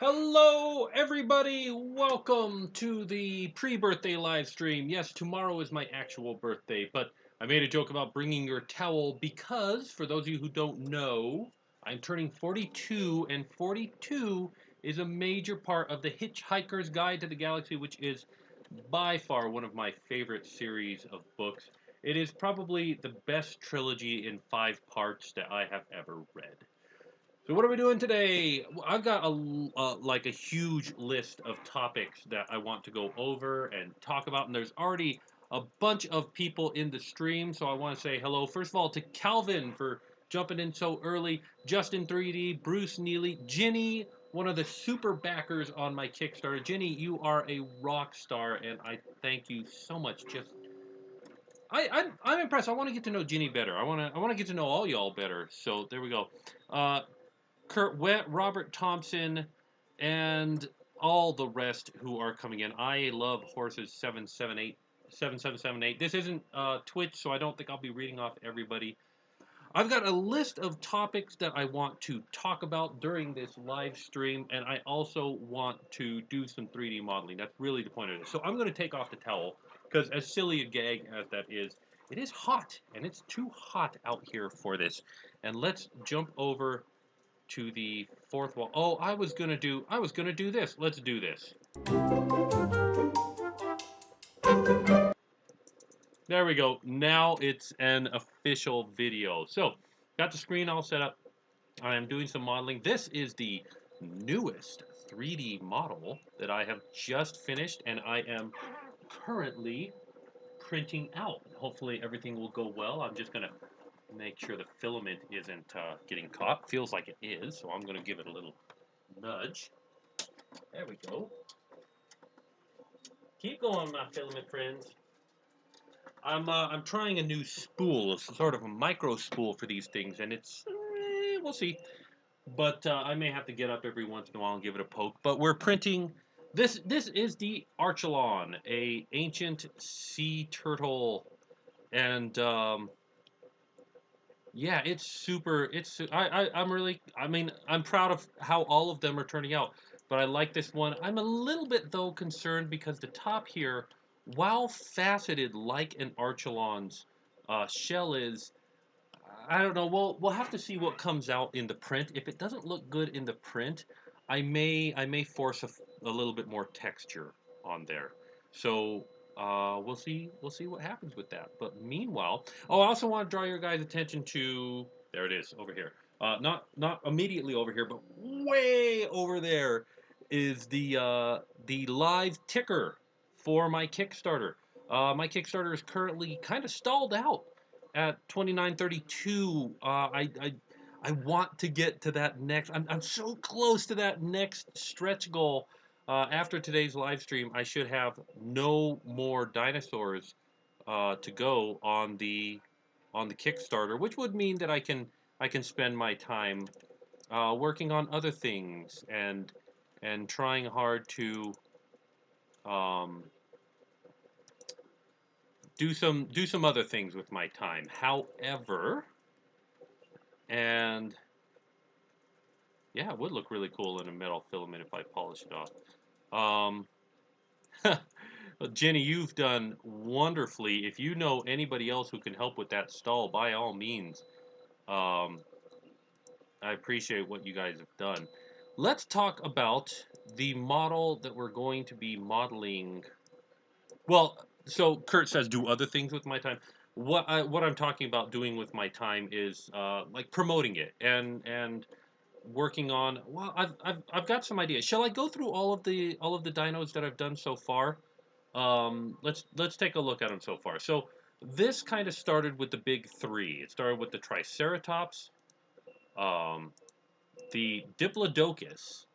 Hello, everybody. Welcome to the pre-birthday live stream. Yes, tomorrow is my actual birthday, but I made a joke about bringing your towel because, for those of you who don't know, I'm turning 42, and 42 is a major part of the Hitchhiker's Guide to the Galaxy, which is by far one of my favorite series of books. It is probably the best trilogy in 5 parts that I have ever read. So what are we doing today? I've got like a huge list of topics that I want to go over and talk about, and there's already a bunch of people in the stream, so I want to say hello. First of all, to Calvin for jumping in so early, Justin 3D, Bruce Neely, Ginny, one of the super backers on my Kickstarter. Ginny, you are a rock star, and I thank you so much. I'm impressed. I want to get to know Ginny better. I want to get to know all y'all better. So there we go. Uh, Kurt Wett, Robert Thompson, and all the rest who are coming in. I love horses 7778. This isn't Twitch, so I don't think I'll be reading off everybody. I've got a list of topics that I want to talk about during this live stream, and I also want to do some 3D modeling. That's really the point of this. So I'm going to take off the towel, because as silly a gag as that is, it is hot, and it's too hot out here for this. And let's jump over to the fourth wall. Oh, I was gonna do this. Let's do this. There we go. Now it's an official video. So, got the screen all set up. I am doing some modeling. This is the newest 3D model that I have just finished, and I am currently printing out. Hopefully everything will go well. I'm just gonna make sure the filament isn't getting caught. Feels like it is, so I'm gonna give it a little nudge. There we go. Keep going, my filament friends. I'm trying a new spool, sort of a micro spool for these things, and it's we'll see. But I may have to get up every once in a while and give it a poke. But we're printing this. This is the Archelon, a ancient sea turtle, and yeah, it's super. I'm really. I mean, I'm proud of how all of them are turning out. But I like this one. I'm a little bit though concerned because the top here, while faceted like an Archelon's shell is, I don't know. We'll have to see what comes out in the print. If it doesn't look good in the print, I may force a little bit more texture on there. So we'll see what happens with that. But meanwhile, oh, I also want to draw your guys' attention to, there it is over here. Not immediately over here, but way over there is the live ticker for my Kickstarter. My Kickstarter is currently kind of stalled out at 2932. I want to get to that next. I'm so close to that next stretch goal. After today's live stream, I should have no more dinosaurs to go on the Kickstarter, which would mean that I can spend my time working on other things and trying hard to um, do some other things with my time. However, and yeah, it would look really cool in a metal filament if I polish it off. Um, well, Jenny, you've done wonderfully. If you know anybody else who can help with that stall, by all means, um, I appreciate what you guys have done. Let's talk about the model that we're going to be modeling. Well, so Kurt says do other things with my time. What I'm talking about doing with my time is like promoting it and working on. Well, I've got some ideas. Shall I go through all of the dinos that I've done so far? Let's take a look at them so far. So this kind of started with the big three. It started with the Triceratops, um, the Diplodocus.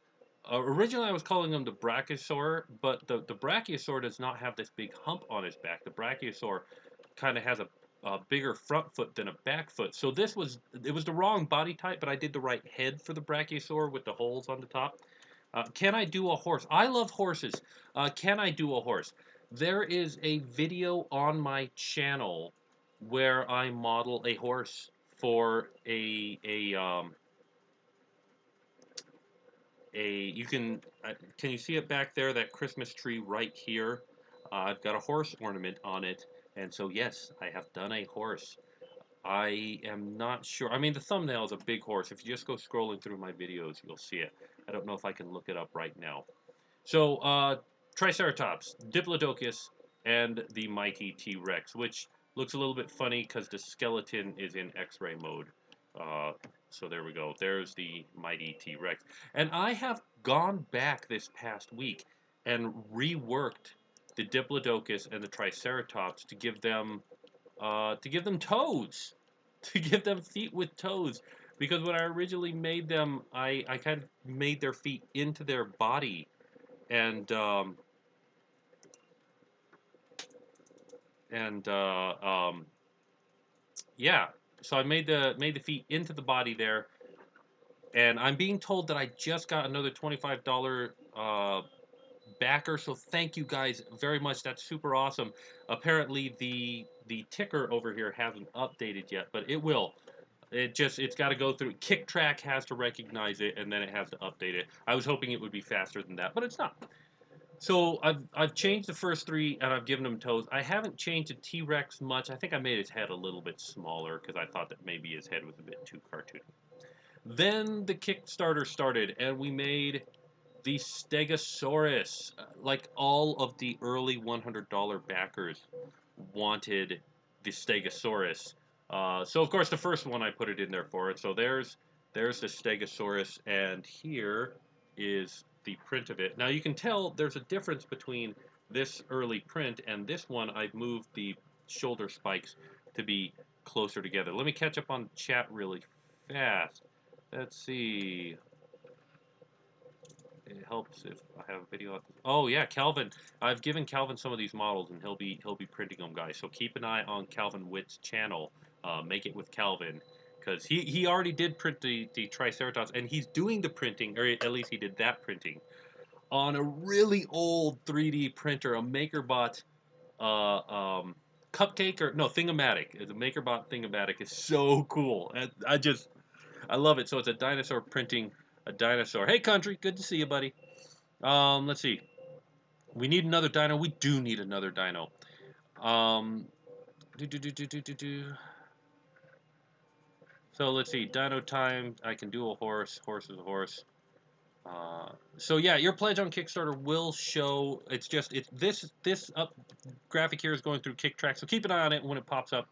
Originally, I was calling him the Brachiosaur, but the Brachiosaur does not have this big hump on his back. The Brachiosaur kind of has a bigger front foot than a back foot. So it was the wrong body type, but I did the right head for the Brachiosaur with the holes on the top. Can I do a horse? I love horses. Can I do a horse? There is a video on my channel where I model a horse for you can you see it back there, that Christmas tree right here? I've got a horse ornament on it, and so yes, I have done a horse. I am not sure. I mean, the thumbnail is a big horse. If you just go scrolling through my videos, you'll see it. I don't know if I can look it up right now. So, Triceratops, Diplodocus, and the mighty T-Rex, which looks a little bit funny because the skeleton is in X-ray mode. Uh, so there we go. There's the mighty T-Rex. And I have gone back this past week and reworked the Diplodocus and the Triceratops to give them toes, to give them feet with toes. Because when I originally made them, I kind of made their feet into their body, and and yeah. So I made the feet into the body there, and I'm being told that I just got another $25 backer. So thank you guys very much. That's super awesome. Apparently the ticker over here hasn't updated yet, but it will. It's got to go through. KickTrack has to recognize it, and then it has to update it. I was hoping it would be faster than that, but it's not. So I've changed the first three, and I've given them toes. I haven't changed the T-Rex much. I think I made his head a little bit smaller because I thought that maybe his head was a bit too cartoony. Then the Kickstarter started, and we made the Stegosaurus. Like all of the early $100 backers wanted the Stegosaurus. So of course the first one I put it in there for it. So there's the Stegosaurus, and here is the print of it. Now you can tell there's a difference between this early print and this one. I've moved the shoulder spikes to be closer together. Let me catch up on chat really fast. Let's see. It helps if I have a video. Oh yeah, Calvin. I've given Calvin some of these models, and he'll be printing them, guys. So keep an eye on Calvin Witt's channel. Make it with Calvin, because he already did print the Triceratops, and he's doing the printing, or at least he did that printing on a really old 3D printer, a MakerBot cupcake, or no, Thingomatic. It's a MakerBot Thingomatic. It's so cool, and I love it. So it's a dinosaur printing a dinosaur. Hey, country, good to see you, buddy. Let's see. We need another dino. We do need another dino. Um, do, do, do, do, do, do, do. So let's see. Dino time. I can do a horse. Horse is a horse. So yeah, your pledge on Kickstarter will show. It's this up graphic here is going through KickTrack. So keep an eye on it when it pops up.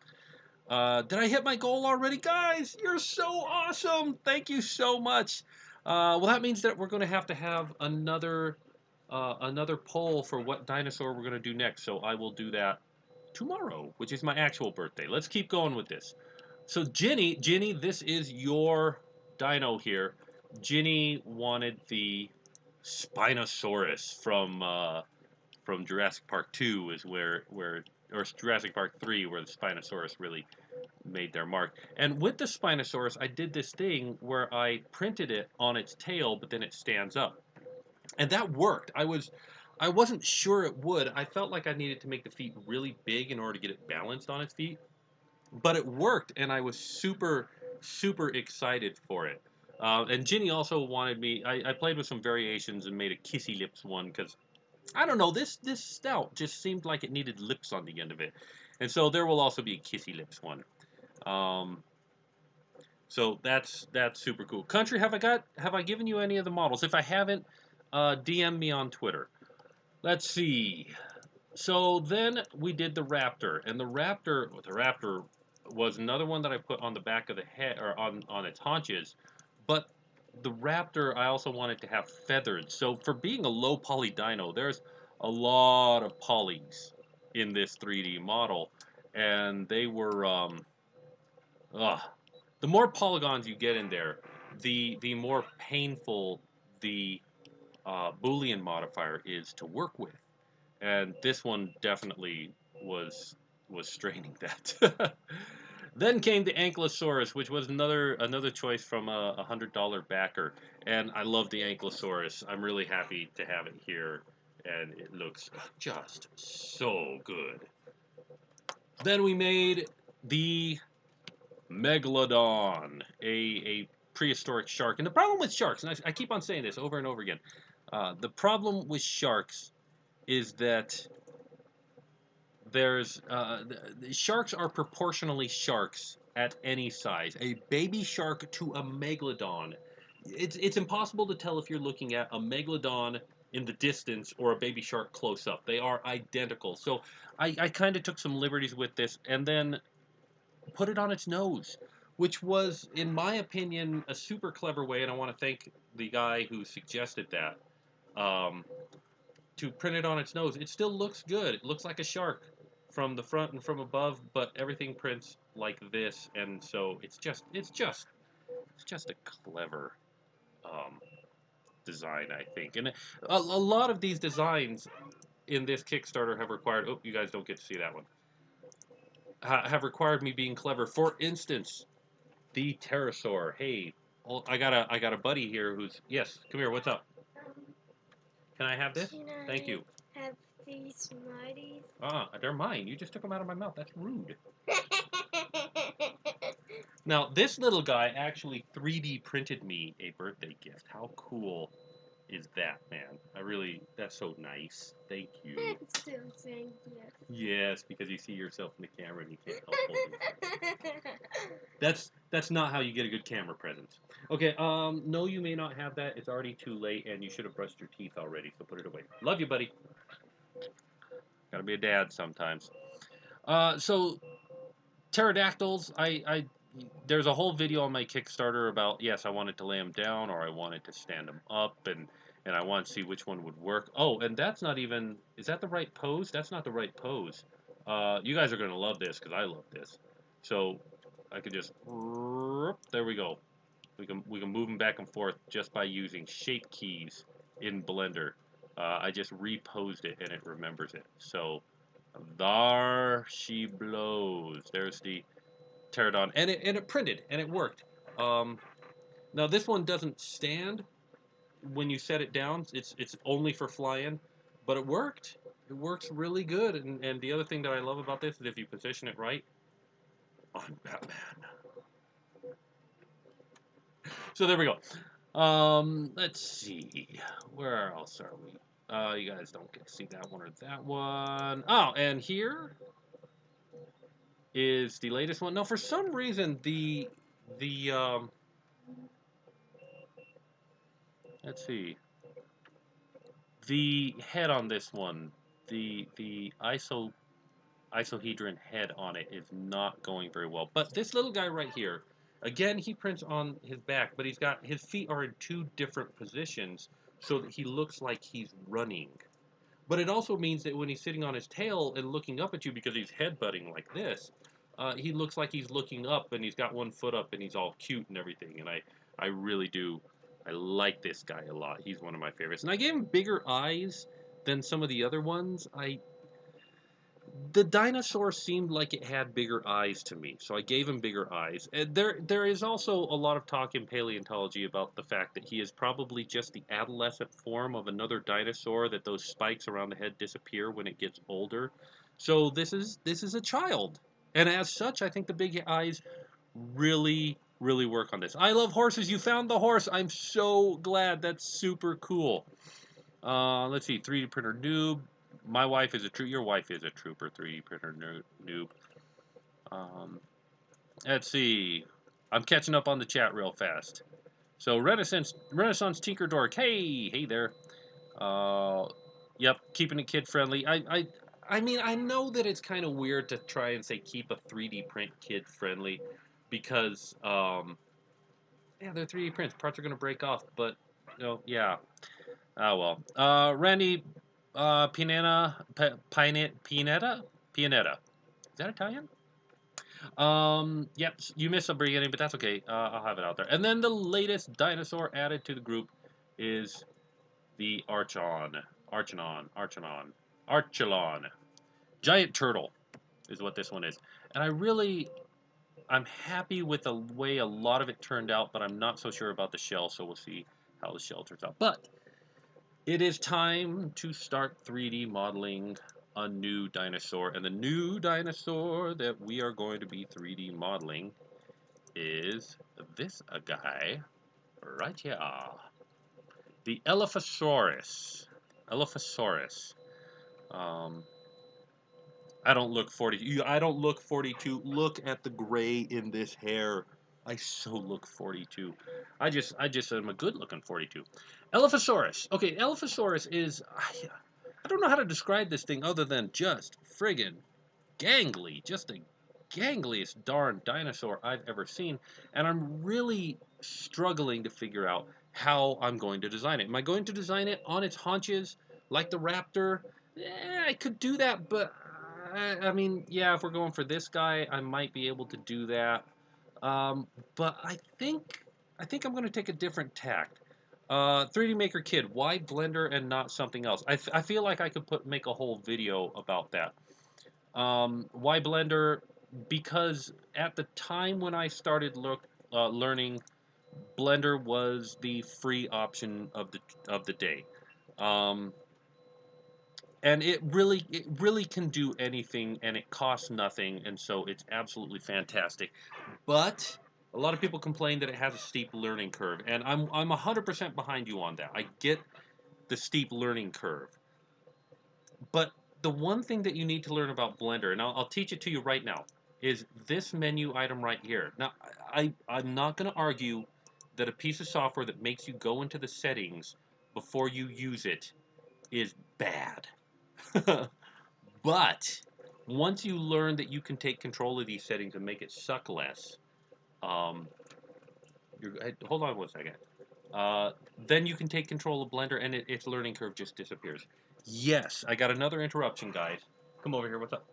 Did I hit my goal already, guys? You're so awesome. Thank you so much. Well, that means that we're going to have another poll for what dinosaur we're going to do next. So I will do that tomorrow, which is my actual birthday. Let's keep going with this. So Ginny, this is your dino here. Ginny wanted the Spinosaurus from Jurassic Park 2 is where or Jurassic Park 3 where the Spinosaurus really made their mark. And with the Spinosaurus, I did this thing where I printed it on its tail, but then it stands up. And that worked. I wasn't sure it would. I felt like I needed to make the feet really big in order to get it balanced on its feet. But it worked, and I was super excited for it. And Ginny also wanted me. I played with some variations and made a kissy lips one because I don't know, this stout just seemed like it needed lips on the end of it. And so there will also be a kissy lips one. Um, so that's super cool. Country, have I given you any of the models? If I haven't, DM me on Twitter. Let's see. So then we did the Raptor, and the Raptor was another one that I put on the back of the head or on its haunches. But the Raptor, I also wanted to have feathered. So for being a low poly dino, there's a lot of polys in this 3D model, and they were ugh. The more polygons you get in there, the more painful the Boolean modifier is to work with, and this one definitely was straining that. Then came the Ankylosaurus, which was another choice from a $100 backer, and I love the Ankylosaurus. I'm really happy to have it here, and it looks just so good. Then we made the Megalodon, a prehistoric shark. And the problem with sharks, and I keep on saying this over and over again, the problem with sharks is that the sharks are proportionally sharks at any size. A baby shark to a megalodon. It's impossible to tell if you're looking at a megalodon in the distance or a baby shark close up. They are identical. So I kind of took some liberties with this and then put it on its nose, which was, in my opinion, a super clever way. And I want to thank the guy who suggested that. Um, to print it on its nose. It still looks good. It looks like a shark from the front and from above, but everything prints like this, and so it's just a clever um, design, I think. And a lot of these designs in this Kickstarter have required. Oh, you guys don't get to see that one. Have required me being clever. For instance, the pterosaur. Hey, I got a buddy here who's yes. Come here. What's up? Can I have this? Thank you. Have these Smarties? They're mine. You just took them out of my mouth. That's rude. Now, this little guy actually 3D printed me a birthday gift. How cool is that, man? That's so nice. Thank you. I'm still saying yes. Yes, because you see yourself in the camera and you can't help holding it. That's not how you get a good camera present. Okay, no, you may not have that. It's already too late, and you should have brushed your teeth already, so put it away. Love you, buddy. Gotta be a dad sometimes. So pterodactyls, there's a whole video on my Kickstarter about yes, I wanted to lay them down or I wanted to stand them up, and I want to see which one would work. Oh, and that's not even is that the right pose? That's not the right pose. You guys are gonna love this because I love this. So I could just there we go. We can move them back and forth just by using shape keys in Blender. I just reposed it and it remembers it. So there she blows. There's the pterodon, and it printed and it worked. Um, Now this one doesn't stand when you set it down. It's only for flying, but it worked. It works really good. And the other thing that I love about this is if you position it right, I'm Batman. So there we go. Let's see. Where else are we? You guys don't get to see that one or that one. Oh, and here is the latest one. Now, for some reason, the let's see, the head on this one, the isohedron head on it is not going very well. But this little guy right here, again, he prints on his back, but his feet are in two different positions so that he looks like he's running. But it also means that when he's sitting on his tail and looking up at you because he's headbutting like this, he looks like he's looking up and he's got one foot up and he's all cute and everything. And I really do. I like this guy a lot. He's one of my favorites. And I gave him bigger eyes than some of the other ones. The dinosaur seemed like it had bigger eyes to me, so I gave him bigger eyes. And there is also a lot of talk in paleontology about the fact that he is probably just the adolescent form of another dinosaur, that those spikes around the head disappear when it gets older. So this is a child. And as such, I think the big eyes really work on this. I love horses. You found the horse. I'm so glad. That's super cool. Let's see, 3D printer noob. My wife is a true. Your wife is a trooper. 3D printer noob. Um, let's see. I'm catching up on the chat real fast. So Renaissance Tinker Dork. Hey there. Uh, yep, keeping it kid friendly. I mean, I know that it's kind of weird to try and say keep a 3D print kid friendly, because yeah, they're 3D prints. Parts are gonna break off, but yeah. Oh well. Randy Pianetta. Is that Italian? Yep, you missed the beginning, but that's okay. I'll have it out there. And then the latest dinosaur added to the group is the Archelon. Giant turtle is what this one is. And I'm happy with the way a lot of it turned out, but I'm not so sure about the shell, so we'll see how the shell turns out. But it is time to start 3D modeling a new dinosaur. And the new dinosaur that we are going to be 3D modeling is this a guy right here. The Elaphrosaurus. Elaphrosaurus. Um, I don't look 40. I don't look 42. Look at the gray in this hair. I so look 42. I just am a good looking 42. Elaphrosaurus. Okay, Elaphrosaurus is. I don't know how to describe this thing other than just friggin' gangly, just the gangliest darn dinosaur I've ever seen, and I'm really struggling to figure out how I'm going to design it. Am I going to design it on its haunches like the raptor? I could do that, but I mean, yeah, if we're going for this guy, I might be able to do that. But I think I'm going to take a different tact. 3D Maker Kid, why Blender and not something else? I feel like I could make a whole video about that. Why Blender? Because at the time when I started learning, Blender was the free option of the day, um, and it really can do anything, and it costs nothing, and so it's absolutely fantastic. But a lot of people complain that it has a steep learning curve, and I'm 100% behind you on that. I get the steep learning curve. But the one thing that you need to learn about Blender, and I'll teach it to you right now, is this menu item right here. Now, I'm not going to argue that a piece of software that makes you go into the settings before you use it is bad. But once you learn that you can take control of these settings and make it suck less, um, hold on one second. Uh, then you can take control of Blender and its learning curve just disappears. Yes, I got another interruption, guys. Come over here. What's up?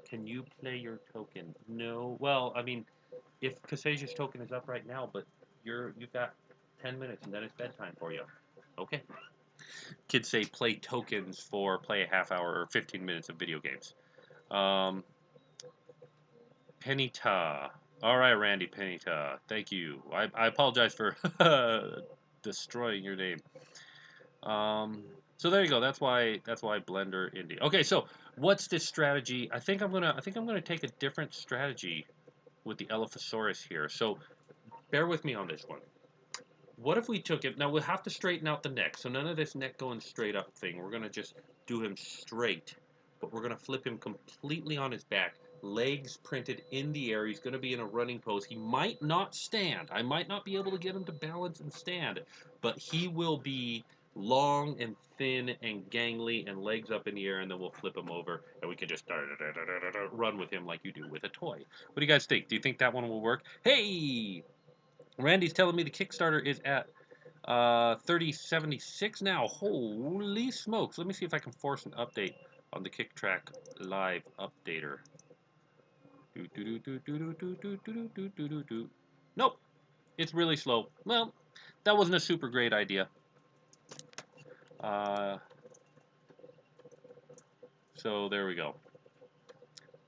Can you play your token? No. Well, I mean, if Kasaja's token is up right now, but you've got 10 minutes and then it's bedtime for you. Okay. Kids say play a half hour or 15 minutes of video games. Um, Penita. All right, Randy Penita. Thank you. I apologize for destroying your name. Um, so there you go. That's why Blender Indie. Okay, so what's this strategy? I think I'm gonna take a different strategy with the Elaphrosaurus here. So bear with me on this one. What if we took it? Now we'll have to straighten out the neck. So none of this neck going straight up thing. We're gonna just do him straight, but we're gonna flip him completely on his back. Legs printed in the air. He's gonna be in a running pose. He might not stand. I might not be able to get him to balance and stand, but he will be long and thin and gangly and legs up in the air, and then we'll flip him over and we can just run with him like you do with a toy. What do you guys think? Do you think that one will work? Hey, Randy's telling me the Kickstarter is at 3076 now. Holy smokes. Let me see if I can force an update on the KickTrack Live updater. Nope. It's really slow. Well, that wasn't a super great idea. Uh, so there we go.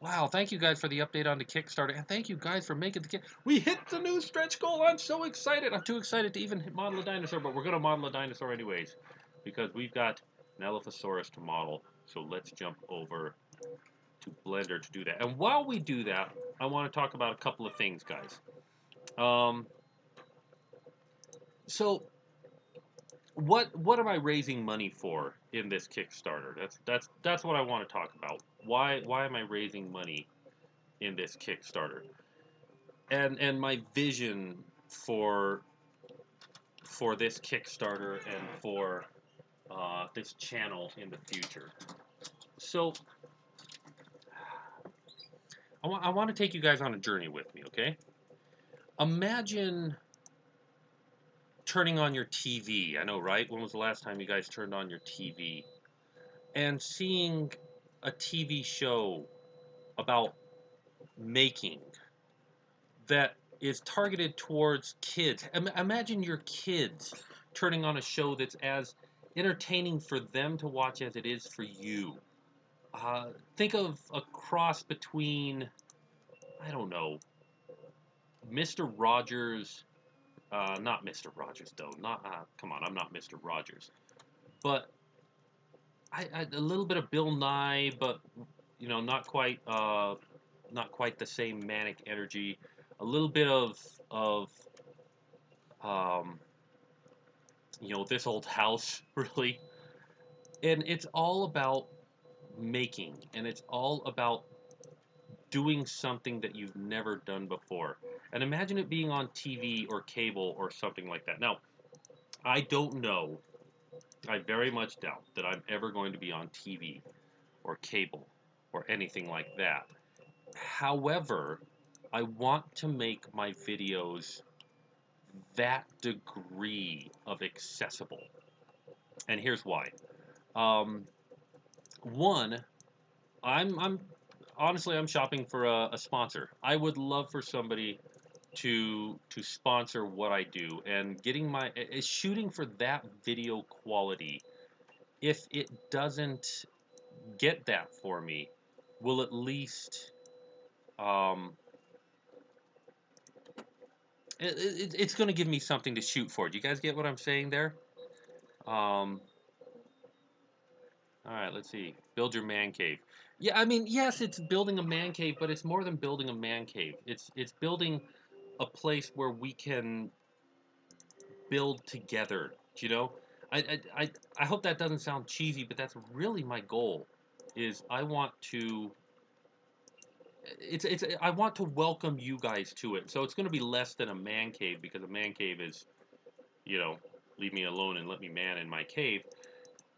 Wow, thank you guys for the update on the Kickstarter, and thank you guys for making the We hit the new stretch goal. I'm so excited. I'm too excited to even model a dinosaur, but we're going to model a dinosaur anyways, because we've got an Elaphrosaurus to model. So let's jump over to Blender to do that. And while we do that, I want to talk about a couple of things, guys. So what am I raising money for in this Kickstarter? That's what I want to talk about. Why am I raising money in this Kickstarter? And my vision for this Kickstarter and for this channel in the future. So I want to take you guys on a journey with me, okay? Imagine turning on your TV. I know, right? When was the last time you guys turned on your TV? And seeing a TV show about making that is targeted towards kids. Imagine your kids turning on a show that's as entertaining for them to watch as it is for you. Think of a cross between, I don't know, Mr. Rogers, not Mr. Rogers though. Not come on, I'm not Mr. Rogers, but a little bit of Bill Nye, but not quite the same manic energy. A little bit of um, this old house really, and it's all about making, and it's all about doing something that you've never done before. And imagine it being on TV or cable or something like that. Now, I don't know. I very much doubt that I'm ever going to be on TV or cable or anything like that. However, I want to make my videos that degree of accessible. And here's why. Um, One, I'm honestly I'm shopping for a sponsor. I would love for somebody to sponsor what I do, and getting my shooting for that video quality. If it doesn't get that for me, will at least um, it's going to give me something to shoot for. Do you guys get what I'm saying there? Um, all right, let's see. Build your man cave. Yeah, I mean, yes, it's building a man cave, but it's more than building a man cave. It's building a place where we can build together. You know, I I I, I hope that doesn't sound cheesy, but that's really my goal. Is I want to it's I want to welcome you guys to it. So it's going to be less than a man cave, because a man cave is, you know, leave me alone and let me man in my cave.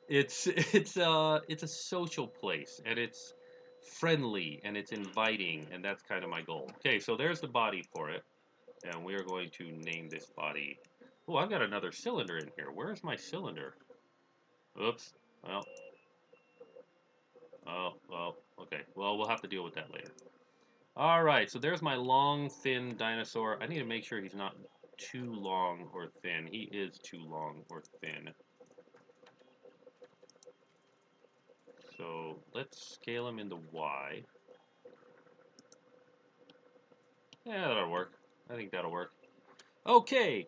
It's a social place, and it's friendly, and it's inviting, and that's kind of my goal. Okay, so there's the body for it, and we are going to name this body. Oh, I've got another cylinder in here. Where's my cylinder? Oops. Well, well, okay. Well, we'll have to deal with that later. All right, so there's my long, thin dinosaur. I need to make sure he's not too long or thin. He is too long or thin. So let's scale him into Y. Yeah, that'll work. I think that'll work. Okay.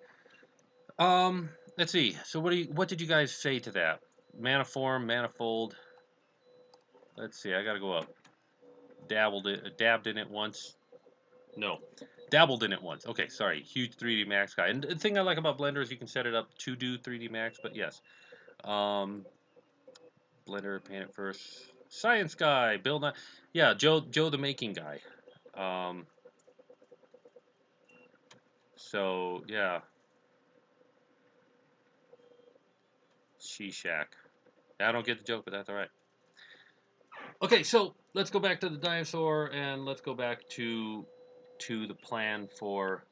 Let's see. So what did you guys say to that? Maniform, manifold. Let's see. I gotta go up. Dabbed in it once. No, dabbled in it once. Okay, sorry. Huge 3D Max guy. And the thing I like about Blender is you can set it up to do 3D Max. But yes, um, Blender, paint it first. Science guy, Bill Nye. Yeah, Joe the making guy. Um, so yeah, She Shack. I don't get the joke, but that's all right. Okay, so let's go back to the dinosaur, and let's go back to the plan for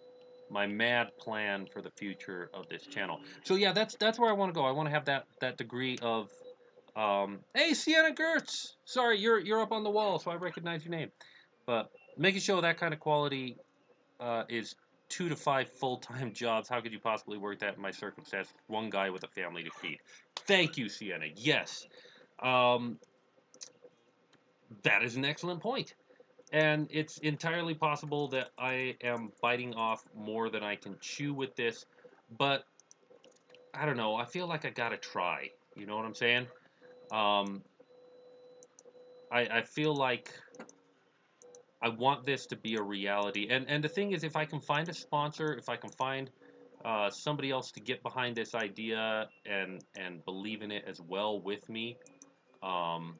my mad plan for the future of this channel. So yeah, that's where I want to go. I want to have that degree of hey, Sienna Gertz. Sorry, you're up on the wall, so I recognize your name. But making sure that kind of quality is 2 to 5 full-time jobs. How could you possibly work that in my circumstance? One guy with a family to feed. Thank you, Sienna. Yes. Um, that is an excellent point. And it's entirely possible that I am biting off more than I can chew with this, but I don't know. I feel like I gotta try. You know what I'm saying? Um, I feel like I want this to be a reality. And the thing is, if I can find a sponsor, if I can find somebody else to get behind this idea and believe in it as well with me, um,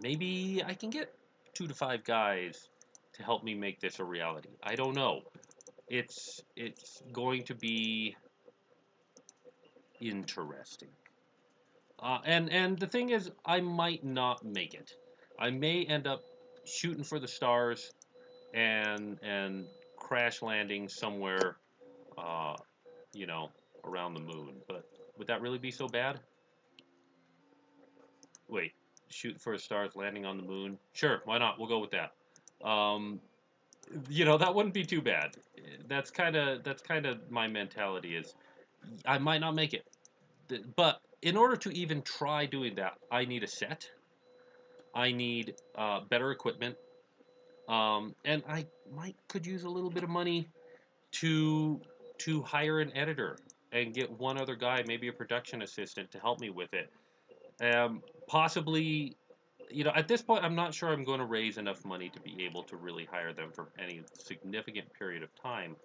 maybe I can get 2 to 5 guys to help me make this a reality. I don't know. It's going to be interesting. And the thing is, I might not make it. I may end up shooting for the stars and crash landing somewhere, uh, you know, around the moon. But would that really be so bad? Wait, shoot for the stars, landing on the moon? Sure, why not? We'll go with that. Um, that wouldn't be too bad. That's kind of my mentality is I might not make it. But in order to even try doing that, I need a set. I need better equipment, and I might could use a little bit of money to to hire an editor and get one other guy, maybe a production assistant, to help me with it. Possibly you know, at this point, I'm not sure I'm going to raise enough money to be able to really hire them for any significant period of time.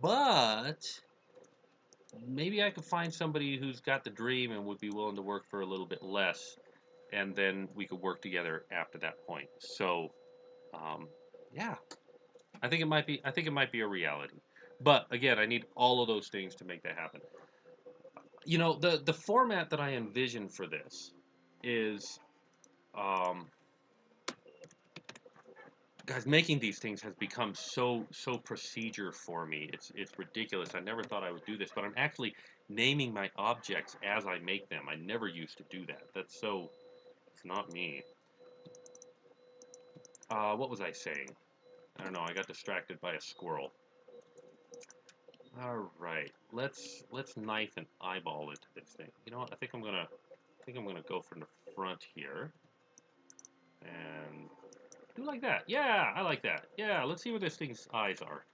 But maybe I could find somebody who's got the dream and would be willing to work for a little bit less, and then we could work together after that point. So, um, yeah, I think it might be. I think it might be a reality. But again, I need all of those things to make that happen. You know, the format that I envision for this is, um, guys, making these things has become so procedure for me. It's ridiculous. I never thought I would do this, but I'm actually naming my objects as I make them. I never used to do that. That's so. It's not me. What was I saying? I don't know. I got distracted by a squirrel. All right, let's knife and eyeball into this thing. You know what? I think I'm gonna go from the front here and do like that. Yeah, I like that. Yeah, let's see where this thing's eyes are.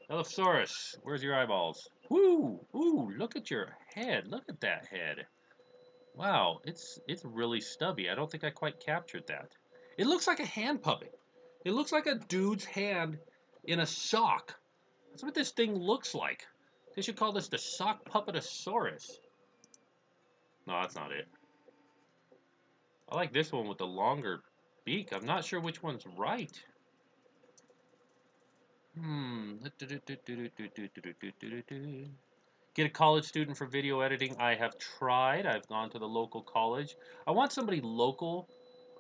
Elaphrosaurus, where's your eyeballs? Woo! Ooh, look at your head. Look at that head. Wow, it's really stubby. I don't think I quite captured that. It looks like a hand puppet. It looks like a dude's hand in a sock. That's what this thing looks like. They should call this the sock puppetosaurus. No, that's not it. I like this one with the longer beak. I'm not sure which one's right. Hmm. Get a college student for video editing. I have tried. I've gone to the local college. I want somebody local.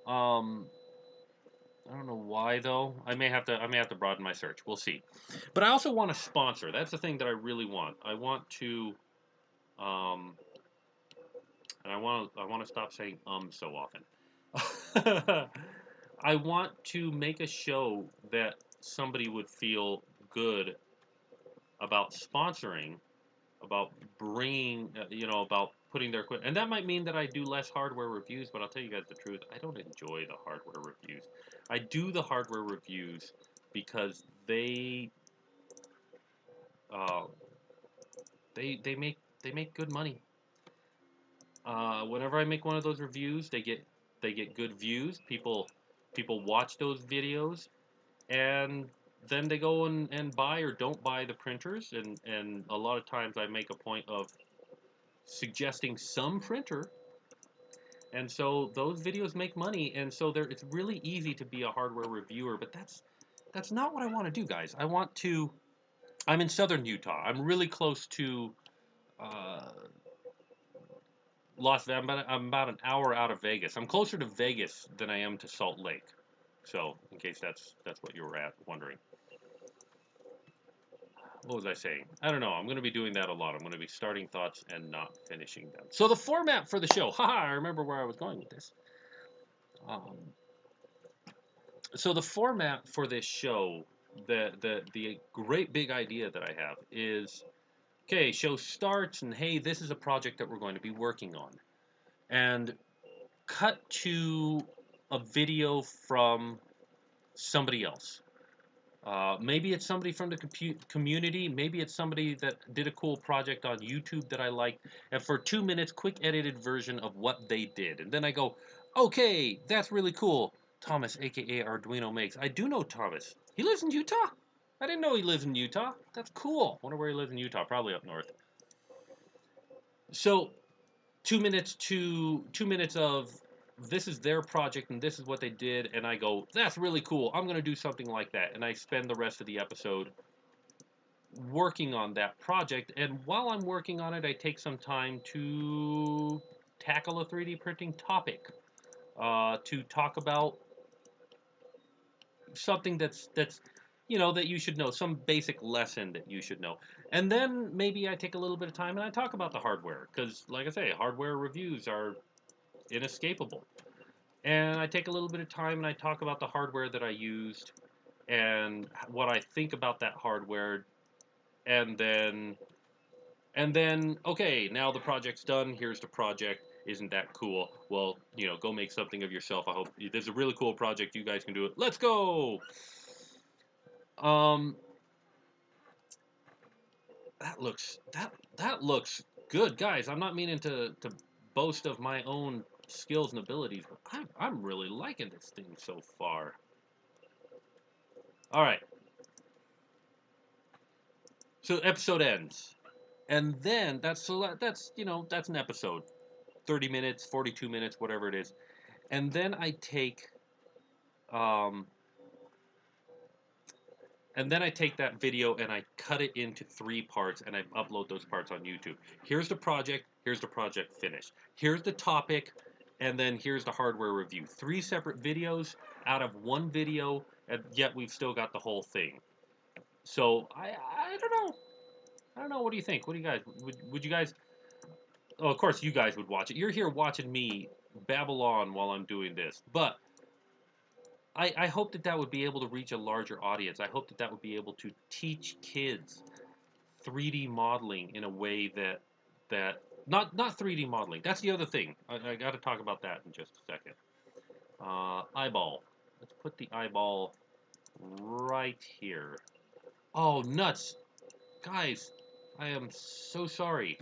Um, I don't know why though. I may have to broaden my search. We'll see. But I also want a sponsor. That's the thing that I really want. I want to um and I want to stop saying so often. I want to make a show that somebody would feel good about sponsoring, about bringing, about putting their equipment. And that might mean that I do less hardware reviews, but I'll tell you guys the truth. I don't enjoy the hardware reviews. I do the hardware reviews because uh, they make good money. Whenever I make one of those reviews, they get good views. People watch those videos, and then they go and buy or don't buy the printers. And a lot of times I make a point of suggesting some printer, and so those videos make money. And so it's really easy to be a hardware reviewer, but that's not what I want to do, guys. I'm in southern Utah. I'm really close to uh, Las Vegas. I'm about an hour out of Vegas. I'm closer to Vegas than I am to Salt Lake. So, in case that's what you were wondering. What was I saying? I don't know. I'm going to be doing that a lot. I'm going to be starting thoughts and not finishing them. So the format for the show. Haha, I remember where I was going with this. Um, so the format for this show, the great big idea that I have is, okay, show starts and hey, this is a project that we're going to be working on. And cut to a video from somebody else. Maybe it's somebody from the community. Maybe it's somebody that did a cool project on YouTube that I liked. And for 2 minutes, quick edited version of what they did. And then I go, okay, that's really cool. Thomas, aka Arduino Makes. I do know Thomas. He lives in Utah? I didn't know he lives in Utah. That's cool. Wonder where he lives in Utah. Probably up north. So 2 minutes of this is their project and this is what they did, and I go, that's really cool. I'm gonna do something like that, and I spend the rest of the episode working on that project. And while I'm working on it, I take some time to tackle a 3D printing topic, to talk about something that's that you should know, some basic lesson that you should know. And then maybe I take a little bit of time and I talk about the hardware because, like I say, hardware reviews are inescapable. And I take a little bit of time and I talk about the hardware that I used and what I think about that hardware. And then okay, now the project's done. Here's the project. Isn't that cool? Well, go make something of yourself. I hope there's a really cool project. You guys can do it. Let's go. Um, that looks good, guys. I'm not meaning to boast of my own skills and abilities, but I'm really liking this thing so far. All right. So episode ends. And then that's that's an episode. 30 minutes, 42 minutes, whatever it is. And then um I take that video and I cut it into 3 parts and I upload those parts on YouTube. Here's the project finished. Here's the topic, and then here's the hardware review. 3 separate videos out of 1 video, and yet we've still got the whole thing. So I don't know. I don't know. What do you think? What do you guys would you guys? Oh, of course you guys would watch it. You're here watching me babble on while I'm doing this, but I hope that would be able to reach a larger audience. I hope that would be able to teach kids 3D modeling in a way that not 3D modeling. That's the other thing. I got to talk about that in just a second. Eyeball. Let's put the eyeball right here. Oh, nuts. Guys, I am so sorry.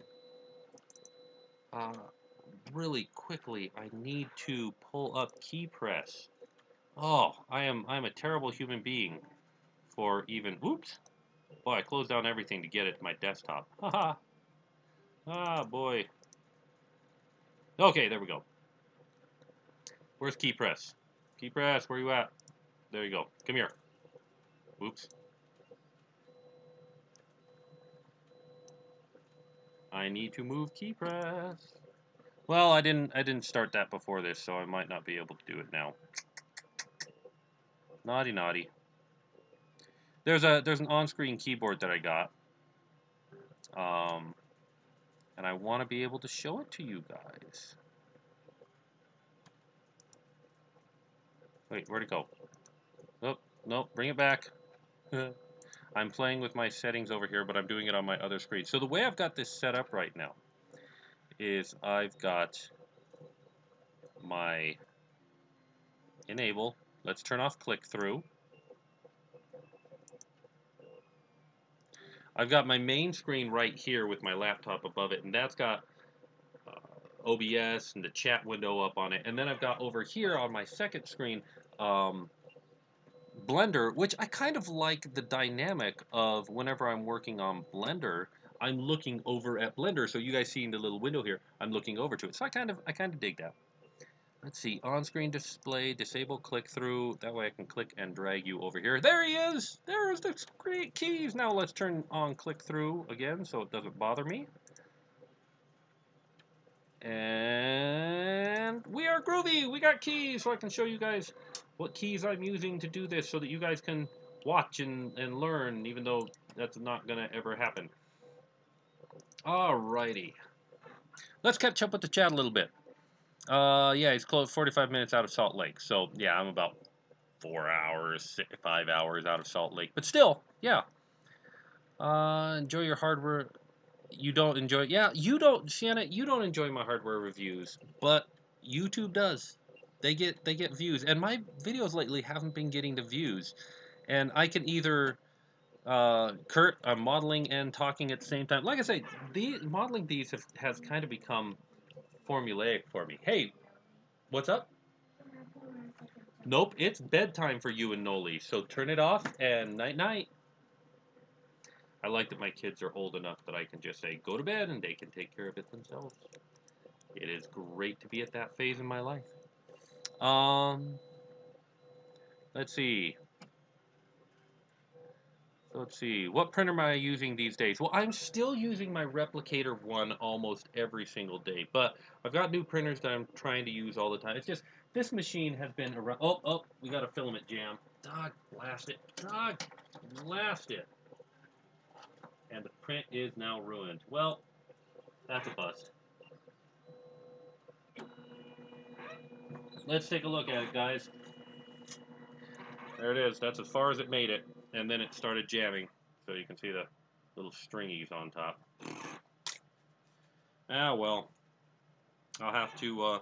Uh, really quickly, I need to pull up key press. Oh, I'm a terrible human being for even oops. Boy, I closed down everything to get it to my desktop. Haha. Ah, boy. Okay, there we go. Where's key press? Key press, where you at? There you go. Come here. Oops. I need to move key press. Well, I didn't start that before this, so I might not be able to do it now. Naughty naughty. There's an on-screen keyboard that I got. Um and I want to be able to show it to you guys. Wait, where'd it go? Nope, nope, bring it back. I'm playing with my settings over here, but I'm doing it on my other screen. So the way I've got this set up right now is I've got my enable. Let's turn off click through. I've got my main screen right here with my laptop above it, and that's got OBS and the chat window up on it. And then I've got over here on my second screen Blender, which I kind of like the dynamic of whenever I'm working on Blender, I'm looking over at Blender. So you guys seeing the little window here, I'm looking over to it. So I kind of dig that. Let's see, on-screen display, disable click through. That way I can click and drag you over here. There he is! There's the great keys. Now let's turn on click through again so it doesn't bother me. And we are groovy. We got keys, so I can show you guys what keys I'm using to do this so that you guys can watch and learn, even though that's not going to ever happen. Alrighty. Let's catch up with the chat a little bit. Yeah, he's close 45 minutes out of Salt Lake. So, yeah, I'm about 4 hours, 5 hours out of Salt Lake. But still, yeah. Enjoy your hardware. You don't enjoy, yeah, you don't, Shanna, you don't enjoy my hardware reviews, but YouTube does. They get views, and my videos lately haven't been getting the views, and I can either Kurt, I'm modeling and talking at the same time. Like I say, modeling these has kind of become formulaic for me. Hey, what's up? Nope, it's bedtime for you and Noli, so turn it off and night night. I like that my kids are old enough that I can just say, go to bed, and they can take care of it themselves. It is great to be at that phase in my life. Let's see. Let's see. What printer am I using these days? Well, I'm still using my Replicator one almost every single day, but I've got new printers that I'm trying to use all the time. It's just, this machine has been around. Oh, we got a filament jam. Dog, blast it. Dog, blast it. And the print is now ruined. Well, that's a bust. Let's take a look at it, guys. There it is. That's as far as it made it. And then it started jamming. So you can see the little stringies on top. Ah, well. I'll have to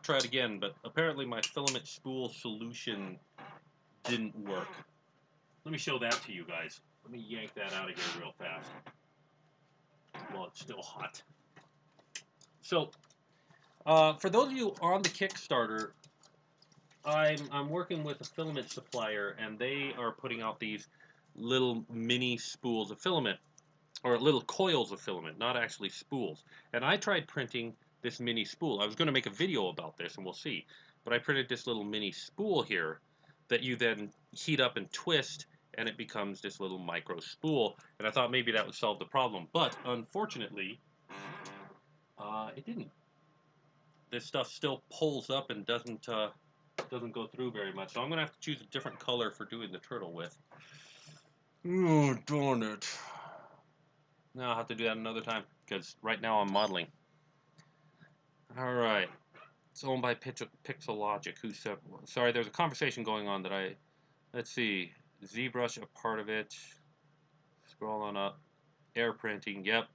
try it again. But apparently my filament spool solution didn't work. Let me show that to you guys. Let me yank that out of here real fast. Well, it's still hot. So, For those of you on the Kickstarter, I'm working with a filament supplier, and they are putting out these little mini spools of filament, or little coils of filament, not actually spools. And I tried printing this mini spool. I was going to make a video about this, and we'll see. But I printed this little mini spool here that you then heat up and twist, and it becomes this little micro spool. And I thought maybe that would solve the problem. But unfortunately, it didn't. This stuff still pulls up and doesn't go through very much. So I'm going to have to choose a different color for doing the turtle with. Oh, darn it. Now I'll have to do that another time, because right now I'm modeling. Alright. It's owned by Pixelogic, who said... Sorry, there's a conversation going on that I... Let's see. ZBrush, a part of it. Scroll on up. Air printing, yep.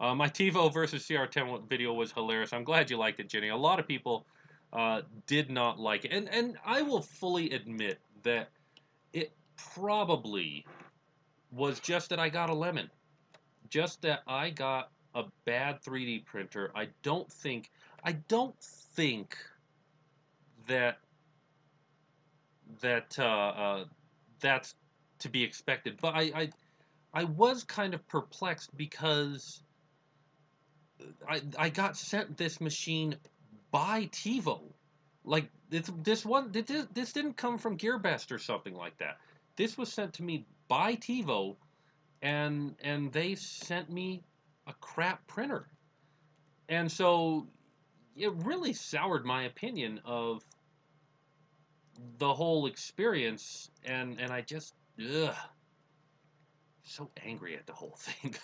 My TiVo versus CR10 video was hilarious. I'm glad you liked it, Jenny. A lot of people did not like it. And I will fully admit that it probably was just that I got a lemon. Just that I got a bad 3D printer. I don't think that that's to be expected. But I was kind of perplexed because I got sent this machine by TiVo. Like this didn't come from GearBest or something like that. This was sent to me by TiVo, and they sent me a crap printer. And so it really soured my opinion of the whole experience, and I just so angry at the whole thing.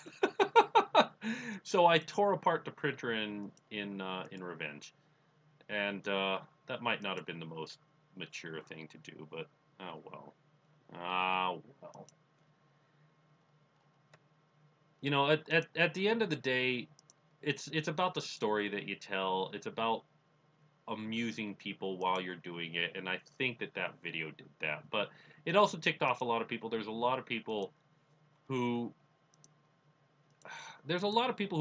So I tore apart the printer in revenge, and that might not have been the most mature thing to do, but oh well. Ah well. You know, at the end of the day, it's about the story that you tell. It's about amusing people while you're doing it, and I think that video did that. But it also ticked off a lot of people. There's a lot of people who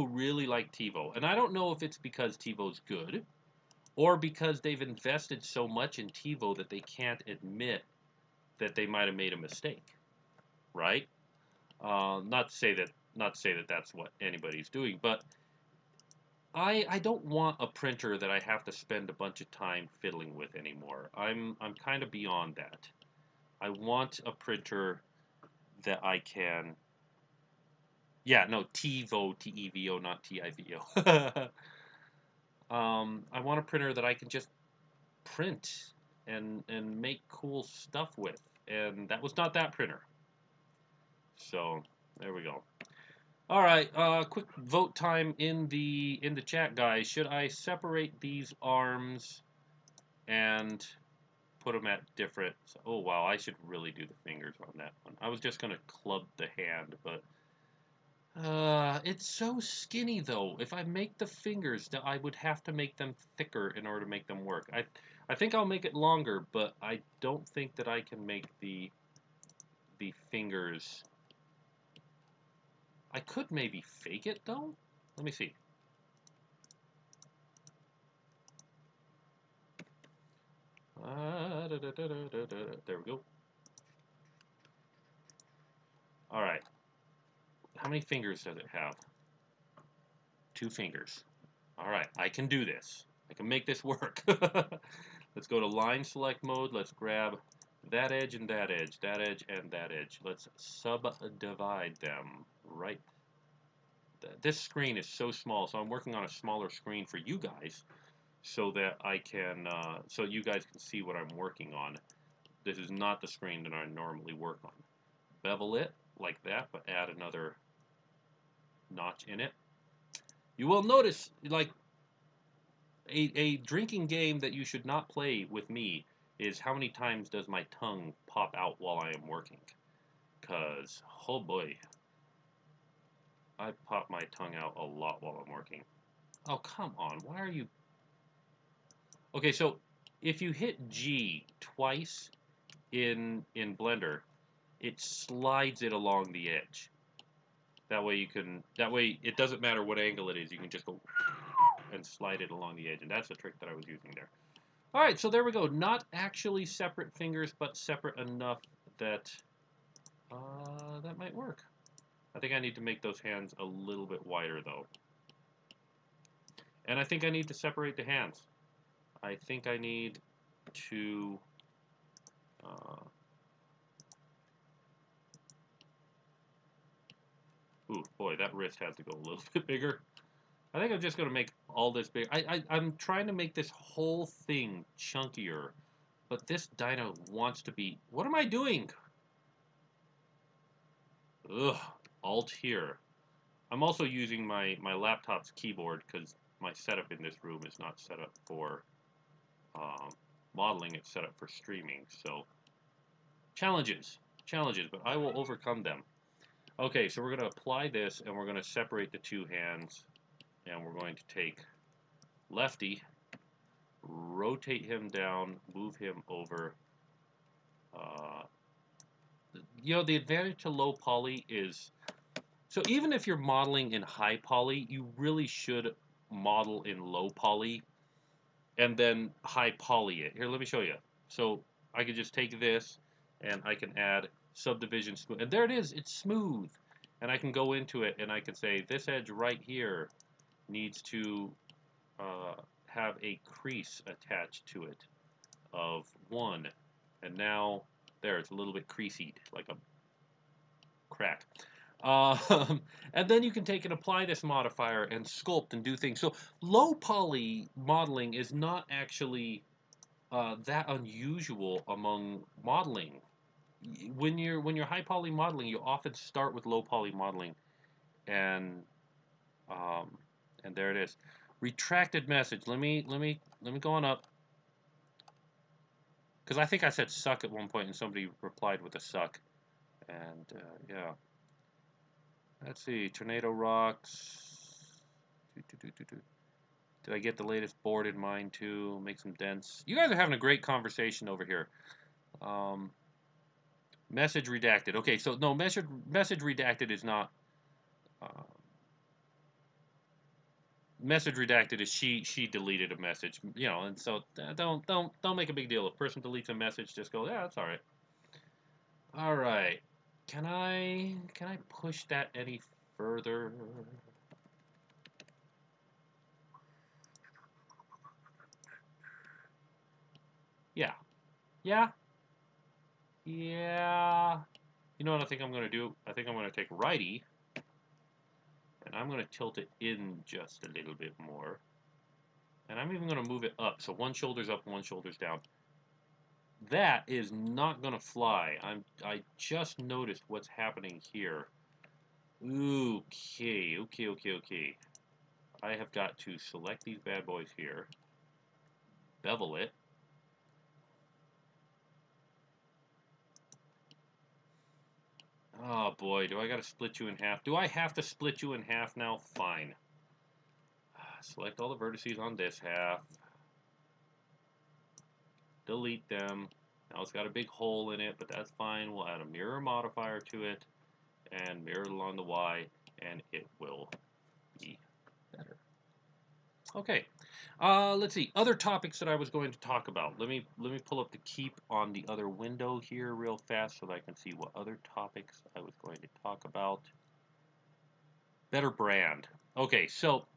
really like TiVo, and I don't know if it's because TiVo's good or because they've invested so much in TiVo that they can't admit that they might have made a mistake, right? Not to say that that's what anybody's doing, but I don't want a printer that I have to spend a bunch of time fiddling with anymore. I'm kind of beyond that. I want a printer that I can... Yeah, no, TiVo, T-E-V-O, not T-I-V-O. I want a printer that I can just print and make cool stuff with. And that was not that printer. So, there we go. All right, quick vote time in the chat, guys. Should I separate these arms and put them at different... Oh, wow, I should really do the fingers on that one. I was just going to club the hand, but... it's so skinny, though. If I make the fingers, I would have to make them thicker in order to make them work. I think I'll make it longer, but I don't think that I can make the fingers... I could maybe fake it, though. Let me see. There we go. All right. How many fingers does it have? 2 fingers. All right, I can do this. I can make this work. Let's go to line select mode. Let's grab that edge and that edge, that edge and that edge. Let's subdivide them. Right. This screen is so small, so I'm working on a smaller screen for you guys, so that I can, so you guys can see what I'm working on. This is not the screen that I normally work on. Bevel it like that, but add another notch in it. You will notice, like, a drinking game that you should not play with me is how many times does my tongue pop out while I am working. Because, oh boy, I pop my tongue out a lot while I'm working. Oh, come on, why are you... Okay, so if you hit G twice in Blender, it slides it along the edge. That way it doesn't matter what angle it is, you can just go and slide it along the edge. And that's the trick that I was using there. All right, so there we go. Not actually separate fingers, but separate enough that that might work. I think I need to make those hands a little bit wider, though. And I think I need to separate the hands. I think I need to... ooh, boy, that wrist has to go a little bit bigger. I think I'm just going to make all this big. I'm trying to make this whole thing chunkier, but this dino wants to be... What am I doing? Ugh, Alt here. I'm also using my laptop's keyboard because my setup in this room is not set up for modeling. It's set up for streaming. So challenges, but I will overcome them. Okay, so we're going to apply this, and we're going to separate the two hands, and we're going to take Lefty, rotate him down, move him over. You know, the advantage to low poly is, so even if you're modeling in high poly, you really should model in low poly and then high poly it. Here, let me show you. So I could just take this and I can add subdivision smooth. And there it is, it's smooth. And I can go into it and I can say this edge right here needs to have a crease attached to it of 1. And now, there, it's a little bit creased, like a crack. And then you can take and apply this modifier and sculpt and do things. So low poly modeling is not actually that unusual among modeling. When you're high poly modeling, you often start with low poly modeling, and there it is. Retracted message. Let me go on up, because I think I said suck at one point and somebody replied with a suck, and yeah. Let's see, tornado rocks. Did I get the latest board in mind too? Make some dents. You guys are having a great conversation over here. Message redacted. Okay, so no, message redacted is not. Message redacted is she deleted a message, you know, and so don't make a big deal. If a person deletes a message, just go, yeah, that's all right. All right. Can I push that any further? Yeah. Yeah. Yeah. You know what I think I'm going to do? I think I'm going to take righty, and I'm going to tilt it in just a little bit more. And I'm even going to move it up. So one shoulder's up, one shoulder's down. That is not going to fly. I just noticed what's happening here. Okay. I have got to select these bad boys here. Bevel it. Oh boy, do I got to split you in half? Do I have to split you in half now? Fine. Select all the vertices on this half. Delete them. Now it's got a big hole in it, but that's fine. We'll add a mirror modifier to it and mirror it along the Y, and it will be better. Okay. Let's see. Other topics that I was going to talk about. Let me pull up the keep on the other window here real fast so that I can see what other topics I was going to talk about. Better brand. Okay, so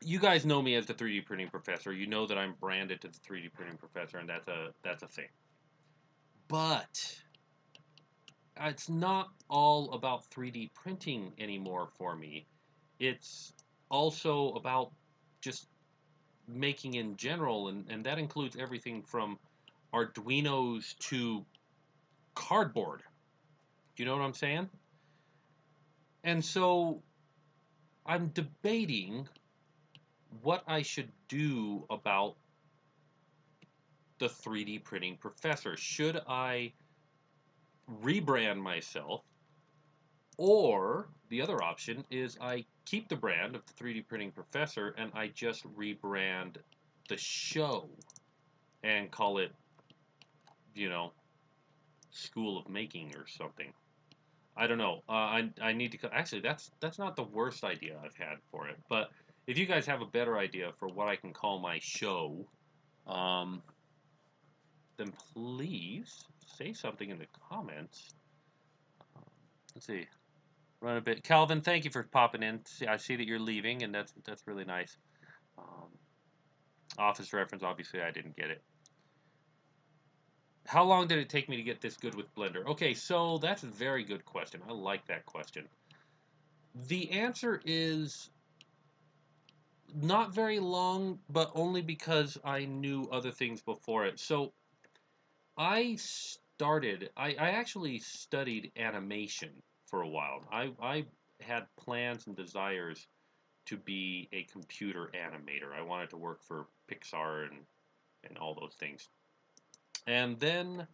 you guys know me as the 3D printing professor. You know that I'm branded to the 3D printing professor, and that's a thing. But it's not all about 3D printing anymore for me. It's also about just making in general, and that includes everything from Arduinos to cardboard. Do you know what I'm saying? And so I'm debating what I should do about the 3D printing professor. Should I rebrand myself, or the other option is I keep the brand of the 3D printing professor and I just rebrand the show and call it, you know, School of Making or something. I don't know. I need to actually that's not the worst idea I've had for it. But if you guys have a better idea for what I can call my show, um, then please say something in the comments. Let's see. Run a bit. Calvin, thank you for popping in. I see that you're leaving, and that's really nice. Um, Office reference, obviously I didn't get it. How long did it take me to get this good with Blender? Okay, so that's a very good question. I like that question. The answer is not very long, but only because I knew other things before it. So I actually studied animation for a while. I had plans and desires to be a computer animator. I wanted to work for Pixar and all those things. And then,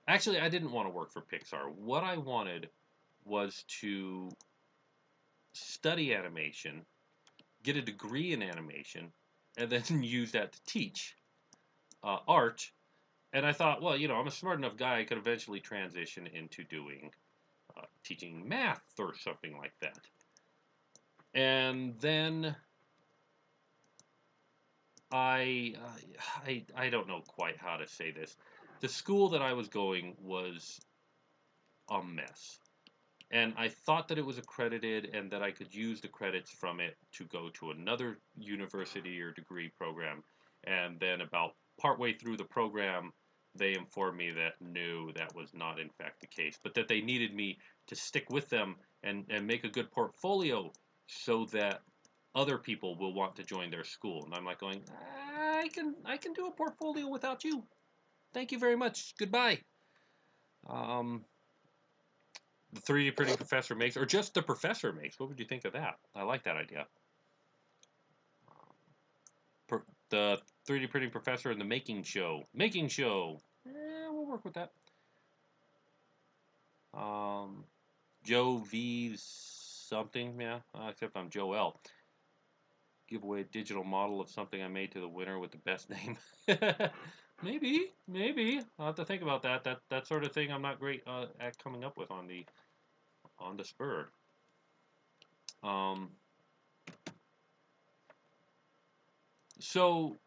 actually, I didn't want to work for Pixar. What I wanted was to study animation, get a degree in animation, and then use that to teach art. And I thought, well, I'm a smart enough guy. I could eventually transition into doing teaching math or something like that. And then I don't know quite how to say this. The school that I was going was a mess. And I thought that it was accredited and that I could use the credits from it to go to another university or degree program. And then about partway through the program, they informed me that no, that was not in fact the case, but that they needed me to stick with them and make a good portfolio so that other people will want to join their school. And I'm like going, I can do a portfolio without you. Thank you very much. Goodbye. Um, the 3D printing professor makes, or just the professor makes. What would you think of that? I like that idea. The 3D printing professor and the making show. Making show. We'll work with that. Joe V's something, yeah. Except I'm Joe L. Give away a digital model of something I made to the winner with the best name. maybe. I'll have to think about that. That sort of thing I'm not great at coming up with on the spur. Um, so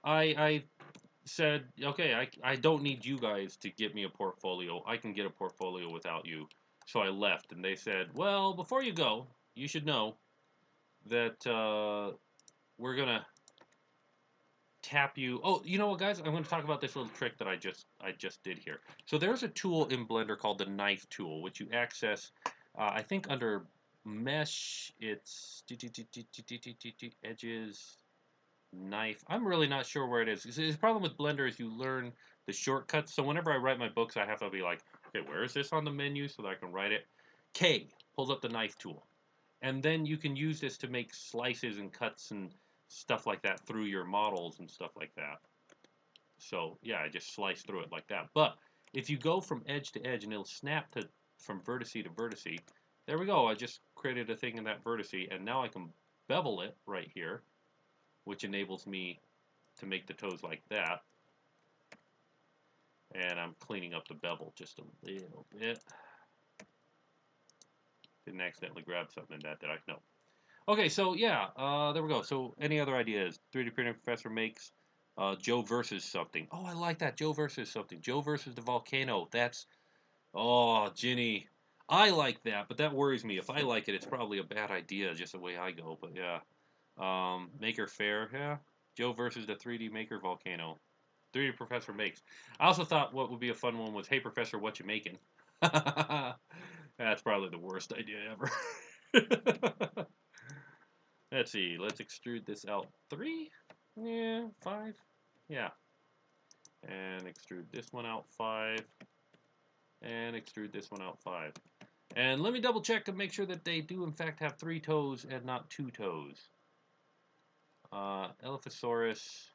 I said, okay, I don't need you guys to get me a portfolio. I can get a portfolio without you. So I left, and they said, well, before you go, you should know that we're gonna tap you. Oh, you know what, guys? I'm going to talk about this little trick that I just did here. So there's a tool in Blender called the knife tool, which you access, I think under mesh. It's edges, knife. I'm really not sure where it is. The problem with Blender is you learn the shortcuts. So whenever I write my books, I have to be like, okay, where is this on the menu so that I can write it? K pulls up the knife tool. And then you can use this to make slices and cuts and stuff like that through your models and stuff like that. So yeah, I just slice through it like that. But if you go from edge to edge and it'll snap from vertex to vertex, there we go. I just created a thing in that vertex, and now I can bevel it right here, which enables me to make the toes like that. And I'm cleaning up the bevel just a little bit. Didn't accidentally grab something in that, did I? No. Okay, so yeah, there we go. So any other ideas? 3D printing professor makes Joe versus something. Oh, I like that. Joe versus something. Joe versus the volcano. That's, oh, Ginny. I like that, but that worries me. If I like it, it's probably a bad idea, just the way I go. But yeah. Maker Fair. Yeah. Joe versus the 3D Maker volcano. 3D professor makes. I also thought what would be a fun one was, hey, professor, what you making? That's probably the worst idea ever. Let's see. Let's extrude this out 3. Yeah, 5. Yeah. And extrude this one out 5. And extrude this one out 5. And let me double check and make sure that they do in fact have 3 toes and not 2 toes. Elaphrosaurus.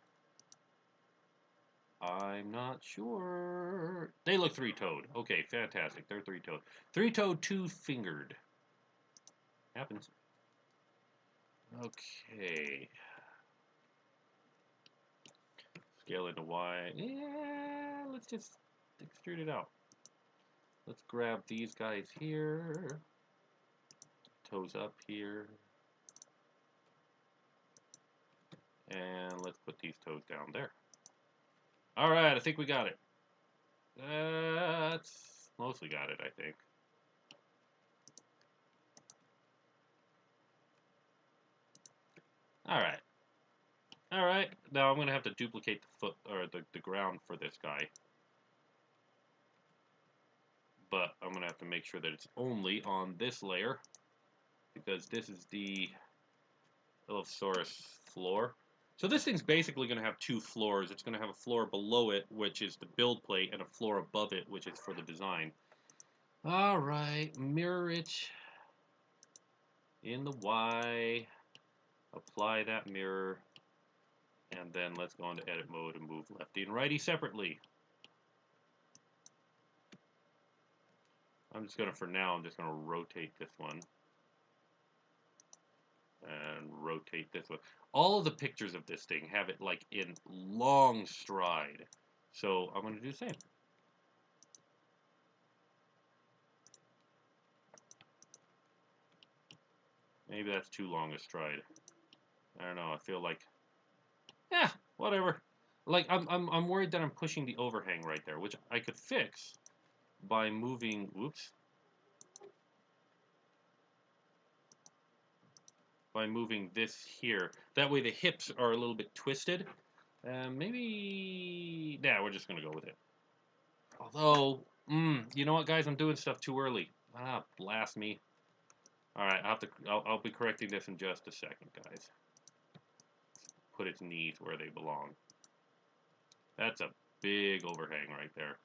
I'm not sure. They look 3-toed. Okay, fantastic. They're 3-toed. 3-toed, 2-fingered. Happens. Okay. Scale into Y. Yeah, let's just extrude it out. Let's grab these guys here. Toes up here. And let's put these toes down there. All right, I think we got it. That's mostly got it, I think. All right. All right. Now I'm going to have to duplicate the foot or the ground for this guy. But I'm going to have to make sure that it's only on this layer because this is the Elaphrosaurus floor. So this thing's basically going to have two floors. It's going to have a floor below it, which is the build plate, and a floor above it, which is for the design. All right, mirror it in the Y. Apply that mirror, and then let's go into edit mode and move lefty and righty separately. I'm just going to, for now, I'm just going to rotate this one. And rotate this one. All of the pictures of this thing have it like in long stride. So I'm going to do the same. Maybe that's too long a stride. I don't know. I feel like, yeah, whatever. Like I'm worried that I'm pushing the overhang right there, which I could fix by moving. Whoops. By moving this here. That way the hips are a little bit twisted. Maybe, yeah, we're just gonna go with it. Although, you know what, guys? I'm doing stuff too early. Ah, blast me. All right, I'll be correcting this in just a second, guys. Put its knees where they belong. That's a big overhang right there.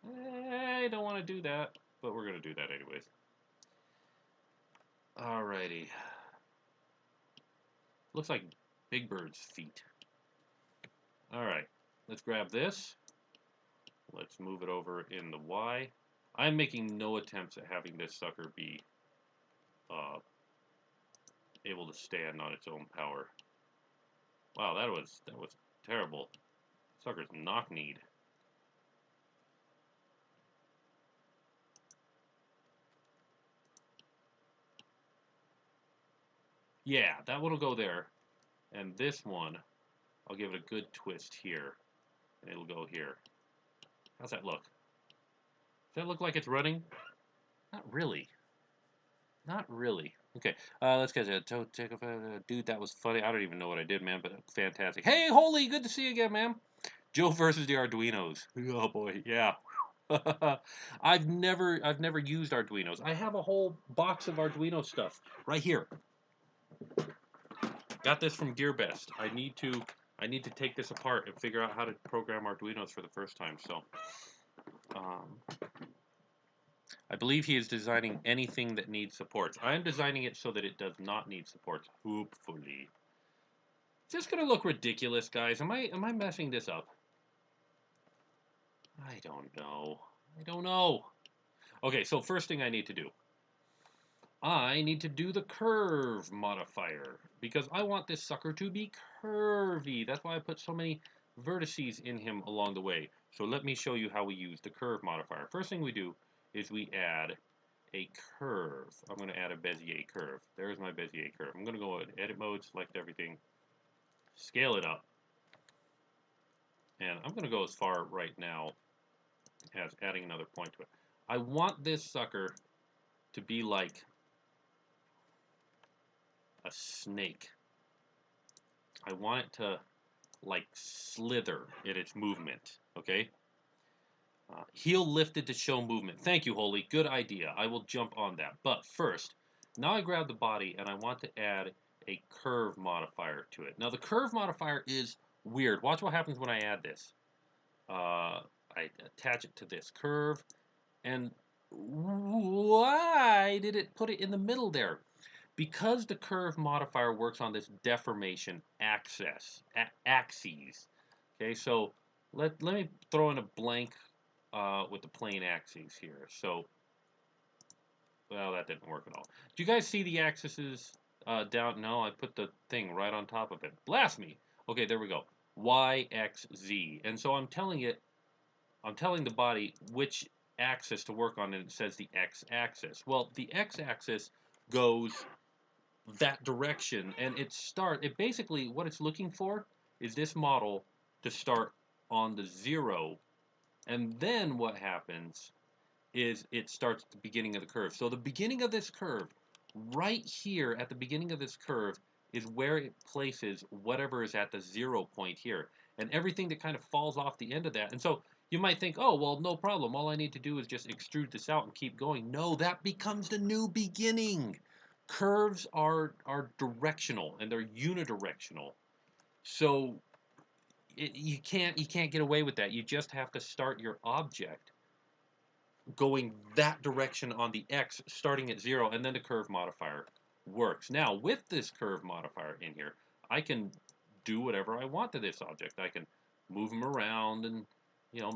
I don't want to do that, but we're gonna do that anyways. Alrighty. Looks like Big Bird's feet. Alright, let's grab this. Let's move it over in the Y. I'm making no attempts at having this sucker be able to stand on its own power. Wow, that was terrible. Sucker's knock-kneed. Yeah, that one will go there. And this one, I'll give it a good twist here. And it'll go here. How's that look? Does that look like it's running? Not really. Not really. Okay, let's get it. Dude, that was funny. I don't even know what I did, man, but fantastic. Hey, Holy, good to see you again, man. Joe versus the Arduinos. Oh boy, yeah. I've never used Arduinos. I have a whole box of Arduino stuff right here. Got this from GearBest. I need to take this apart and figure out how to program Arduinos for the first time. So, I believe he is designing anything that needs supports. I am designing it so that it does not need supports. Hopefully. Is this gonna look ridiculous, guys? Am I messing this up? I don't know. I don't know. Okay, so first thing I need to do. I need to do the curve modifier because I want this sucker to be curvy. That's why I put so many vertices in him along the way. So let me show you how we use the curve modifier. First thing we do is we add a curve. I'm going to add a Bezier curve. There's my Bezier curve. I'm going to go in edit mode, select everything, scale it up. And I'm going to go as far right now as adding another point to it. I want this sucker to be like a snake. I want it to like slither in its movement, okay? Heel lifted to show movement. Thank you, Holy. Good idea. I will jump on that. But first, now I grab the body and I want to add a curve modifier to it. Now the curve modifier is weird. Watch what happens when I add this. I attach it to this curve, and why did it put it in the middle there? Because the curve modifier works on this deformation axis. Okay, so let me throw in a blank with the plane axes here. So, well, that didn't work at all. Do you guys see the axes down? No, I put the thing right on top of it. Blast me. Okay, there we go. Y, X, Z. And so I'm telling the body which axis to work on, and it says the x-axis. Well, the x-axis goes that direction, and it basically, what it's looking for is this model to start on the 0, and then what happens is it starts at the beginning of the curve. So the beginning of this curve, right here at the beginning of this curve, is where it places whatever is at the 0 point here. And everything that kind of falls off the end of that. And so you might think, oh, well, no problem. All I need to do is just extrude this out and keep going. No, that becomes the new beginning. Curves are directional, and they're unidirectional. So you can't get away with that. You just have to start your object going that direction on the x, starting at 0, and then the curve modifier works. Now, with this curve modifier in here, I can do whatever I want to this object. I can move him around and,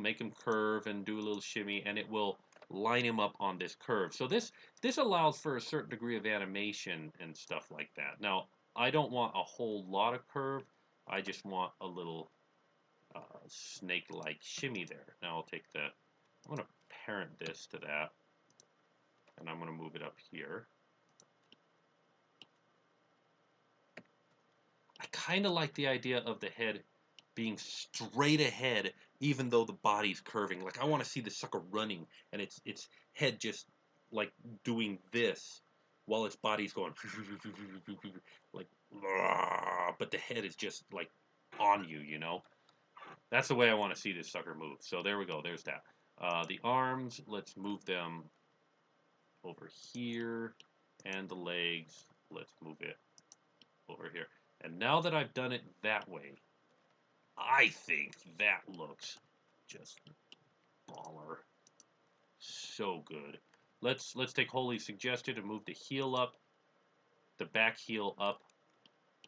make him curve and do a little shimmy, and it will line him up on this curve. So this allows for a certain degree of animation and stuff like that. Now, I don't want a whole lot of curve. I just want a little snake-like shimmy there. Now I'm going to parent this to that, and I'm going to move it up here. I kind of like the idea of the head being straight ahead, even though the body's curving. Like, I want to see the sucker running, and its head just like doing this while its body's going like, but the head is just like on you, That's the way I want to see this sucker move. So there we go. There's that. The arms, let's move them over here. And the legs, let's move it over here. And now that I've done it that way, I think that looks just baller. So good. Let's take Holy's suggestion and move the heel up, the back heel up,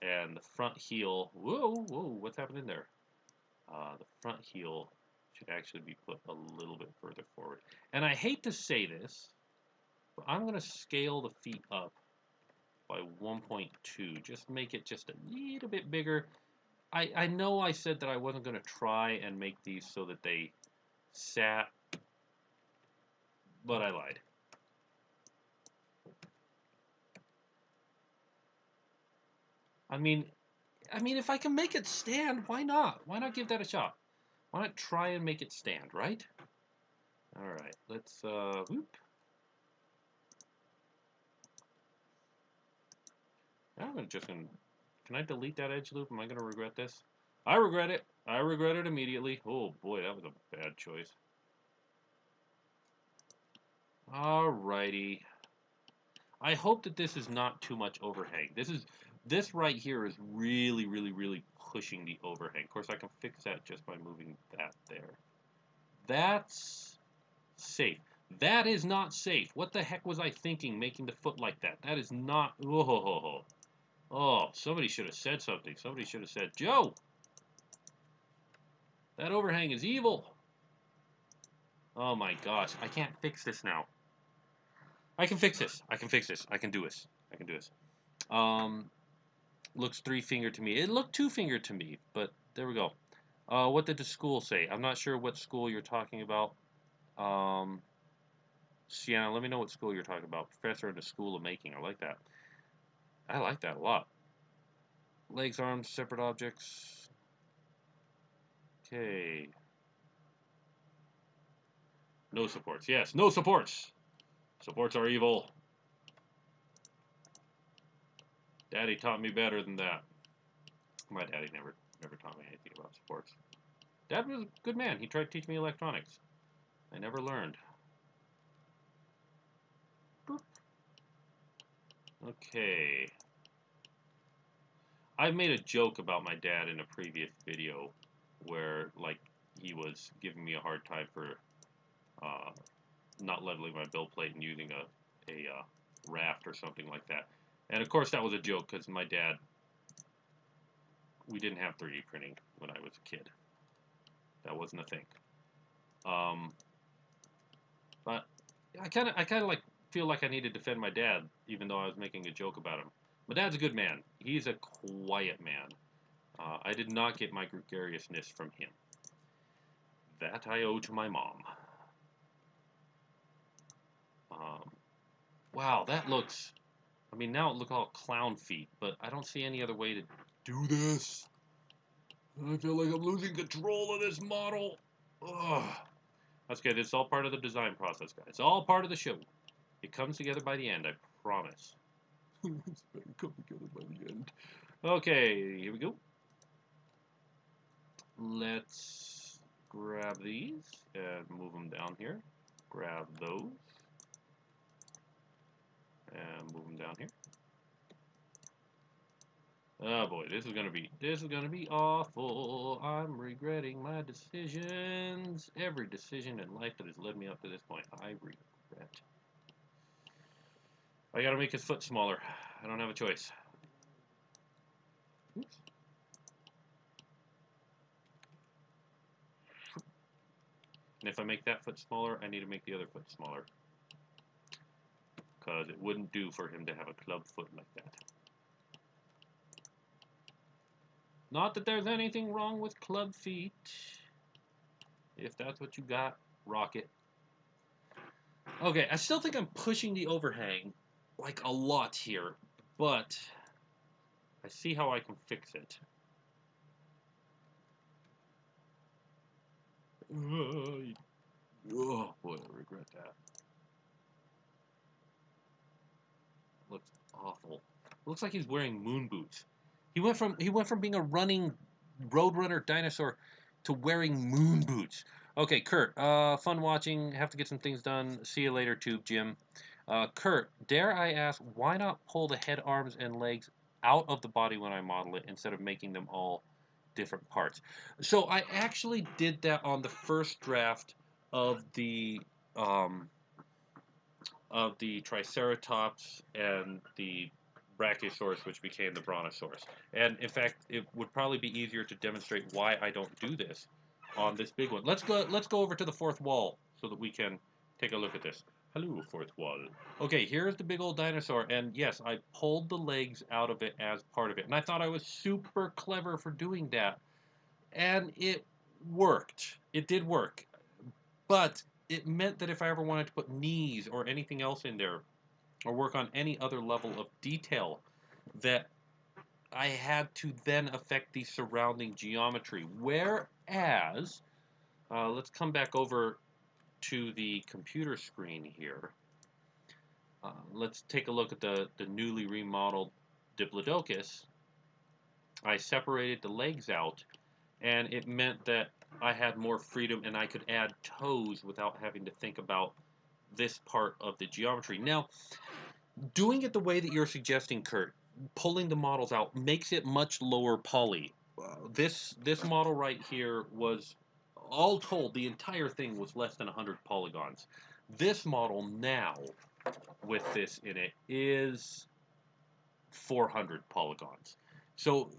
and the front heel. Whoa, what's happening there? The front heel should actually be put a little bit further forward. And I hate to say this, but I'm going to scale the feet up by 1.2. Just make it just a little bit bigger. I know I said that I wasn't going to try and make these so that they sat, but I lied. I mean, if I can make it stand, why not? Why not give that a shot? Why not try and make it stand, right? All right, let's, whoop. Can I delete that edge loop? Am I gonna regret this? I regret it. I regret it immediately. Oh boy, that was a bad choice. Alrighty. I hope that this is not too much overhang. This right here is really, really, really pushing the overhang. Of course, I can fix that just by moving that there. That's safe. That is not safe. What the heck was I thinking making the foot like that? That is not... Oh, somebody should have said something. Somebody should have said, Joe, that overhang is evil. Oh my gosh, I can't fix this now. I can fix this. I can fix this. I can do this. I can do this. Looks 3-finger to me. It looked 2-finger to me, but there we go. What did the school say? I'm not sure what school you're talking about. Sienna, let me know what school you're talking about. Professor in the School of Making. I like that. I like that a lot. Legs, arms, separate objects. Okay. No supports. Yes, no supports. Supports are evil. Daddy taught me better than that. My daddy never taught me anything about supports. Dad was a good man. He tried to teach me electronics. I never learned. Boop. Okay. I've made a joke about my dad in a previous video where, like, he was giving me a hard time for not leveling my build plate and using a raft or something like that. And of course that was a joke because my dad, we didn't have 3D printing when I was a kid. That wasn't a thing. But I kind of like feel like I need to defend my dad, even though I was making a joke about him. My dad's a good man. He's a quiet man. I did not get my gregariousness from him. That I owe to my mom. Wow, that looks... I mean, now it looks all clown feet, but I don't see any other way to do this. I feel like I'm losing control of this model. Ugh. That's good. It's all part of the design process, guys. It's all part of the show. It comes together by the end, I promise. It's better come together by the end. Okay, here we go. Let's grab these and move them down here. Grab those and move them down here. Oh boy, this is gonna be awful. I'm regretting my decisions. Every decision in life that has led me up to this point, I regret. I gotta make his foot smaller. I don't have a choice. Oops. And if I make that foot smaller, I need to make the other foot smaller. Because it wouldn't do for him to have a club foot like that. Not that there's anything wrong with club feet. If that's what you got, rock it. Okay, I still think I'm pushing the overhang like a lot here, but I see how I can fix it. Oh boy, I regret that. Looks awful. Looks like he's wearing moon boots. He went from being a running roadrunner dinosaur to wearing moon boots. Okay, Kurt. Fun watching. Have to get some things done. See you later, Tube Jim. Kurt, dare I ask, why not pull the head, arms, and legs out of the body when I model it instead of making them all different parts? So I actually did that on the first draft of um, the Triceratops and the Brachiosaurus, which became the Brontosaurus. And in fact, it would probably be easier to demonstrate why I don't do this on this big one. Let's go over to the fourth wall so that we can take a look at this. Hello, fourth wall. Okay, here's the big old dinosaur, and yes, I pulled the legs out of it as part of it. And I thought I was super clever for doing that. And it worked. It did work. But it meant that if I ever wanted to put knees or anything else in there, or work on any other level of detail, that I had to then affect the surrounding geometry. Whereas, let's come back over to the computer screen here. Let's take a look at the newly remodeled Diplodocus. I separated the legs out, and it meant that I had more freedom and I could add toes without having to think about this part of the geometry. Now, doing it the way that you're suggesting, Kurt, pulling the models out makes it much lower poly. This model right here was, all told, the entire thing was less than 100 polygons. This model now, with this in it, is 400 polygons. So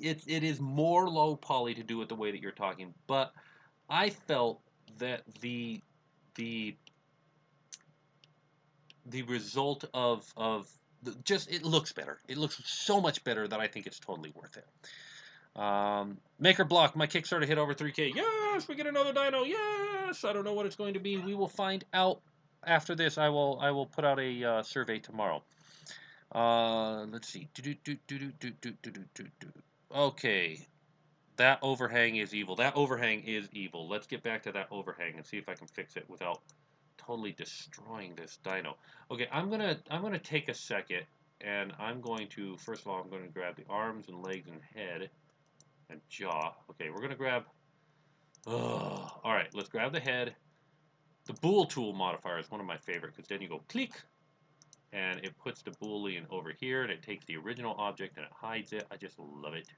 it is more low poly to do it the way that you're talking, but I felt that the result of just, it looks better. It looks so much better that I think it's totally worth it. Maker Block, my Kickstarter hit over 3K. Yes, we get another dino. Yes, I don't know what it's going to be. We will find out after this. I will put out a survey tomorrow. Let's see. Okay, that overhang is evil. That overhang is evil. Let's get back to that overhang and see if I can fix it without totally destroying this dino. Okay, I'm gonna take a second, and I'm going to, first of all, I'm going to grab the arms and legs and head and jaw. Okay, we're gonna grab. All right, let's grab the head. The bool tool modifier is one of my favorite because then you go click, and it puts the boolean over here, and it takes the original object and it hides it. I just love it.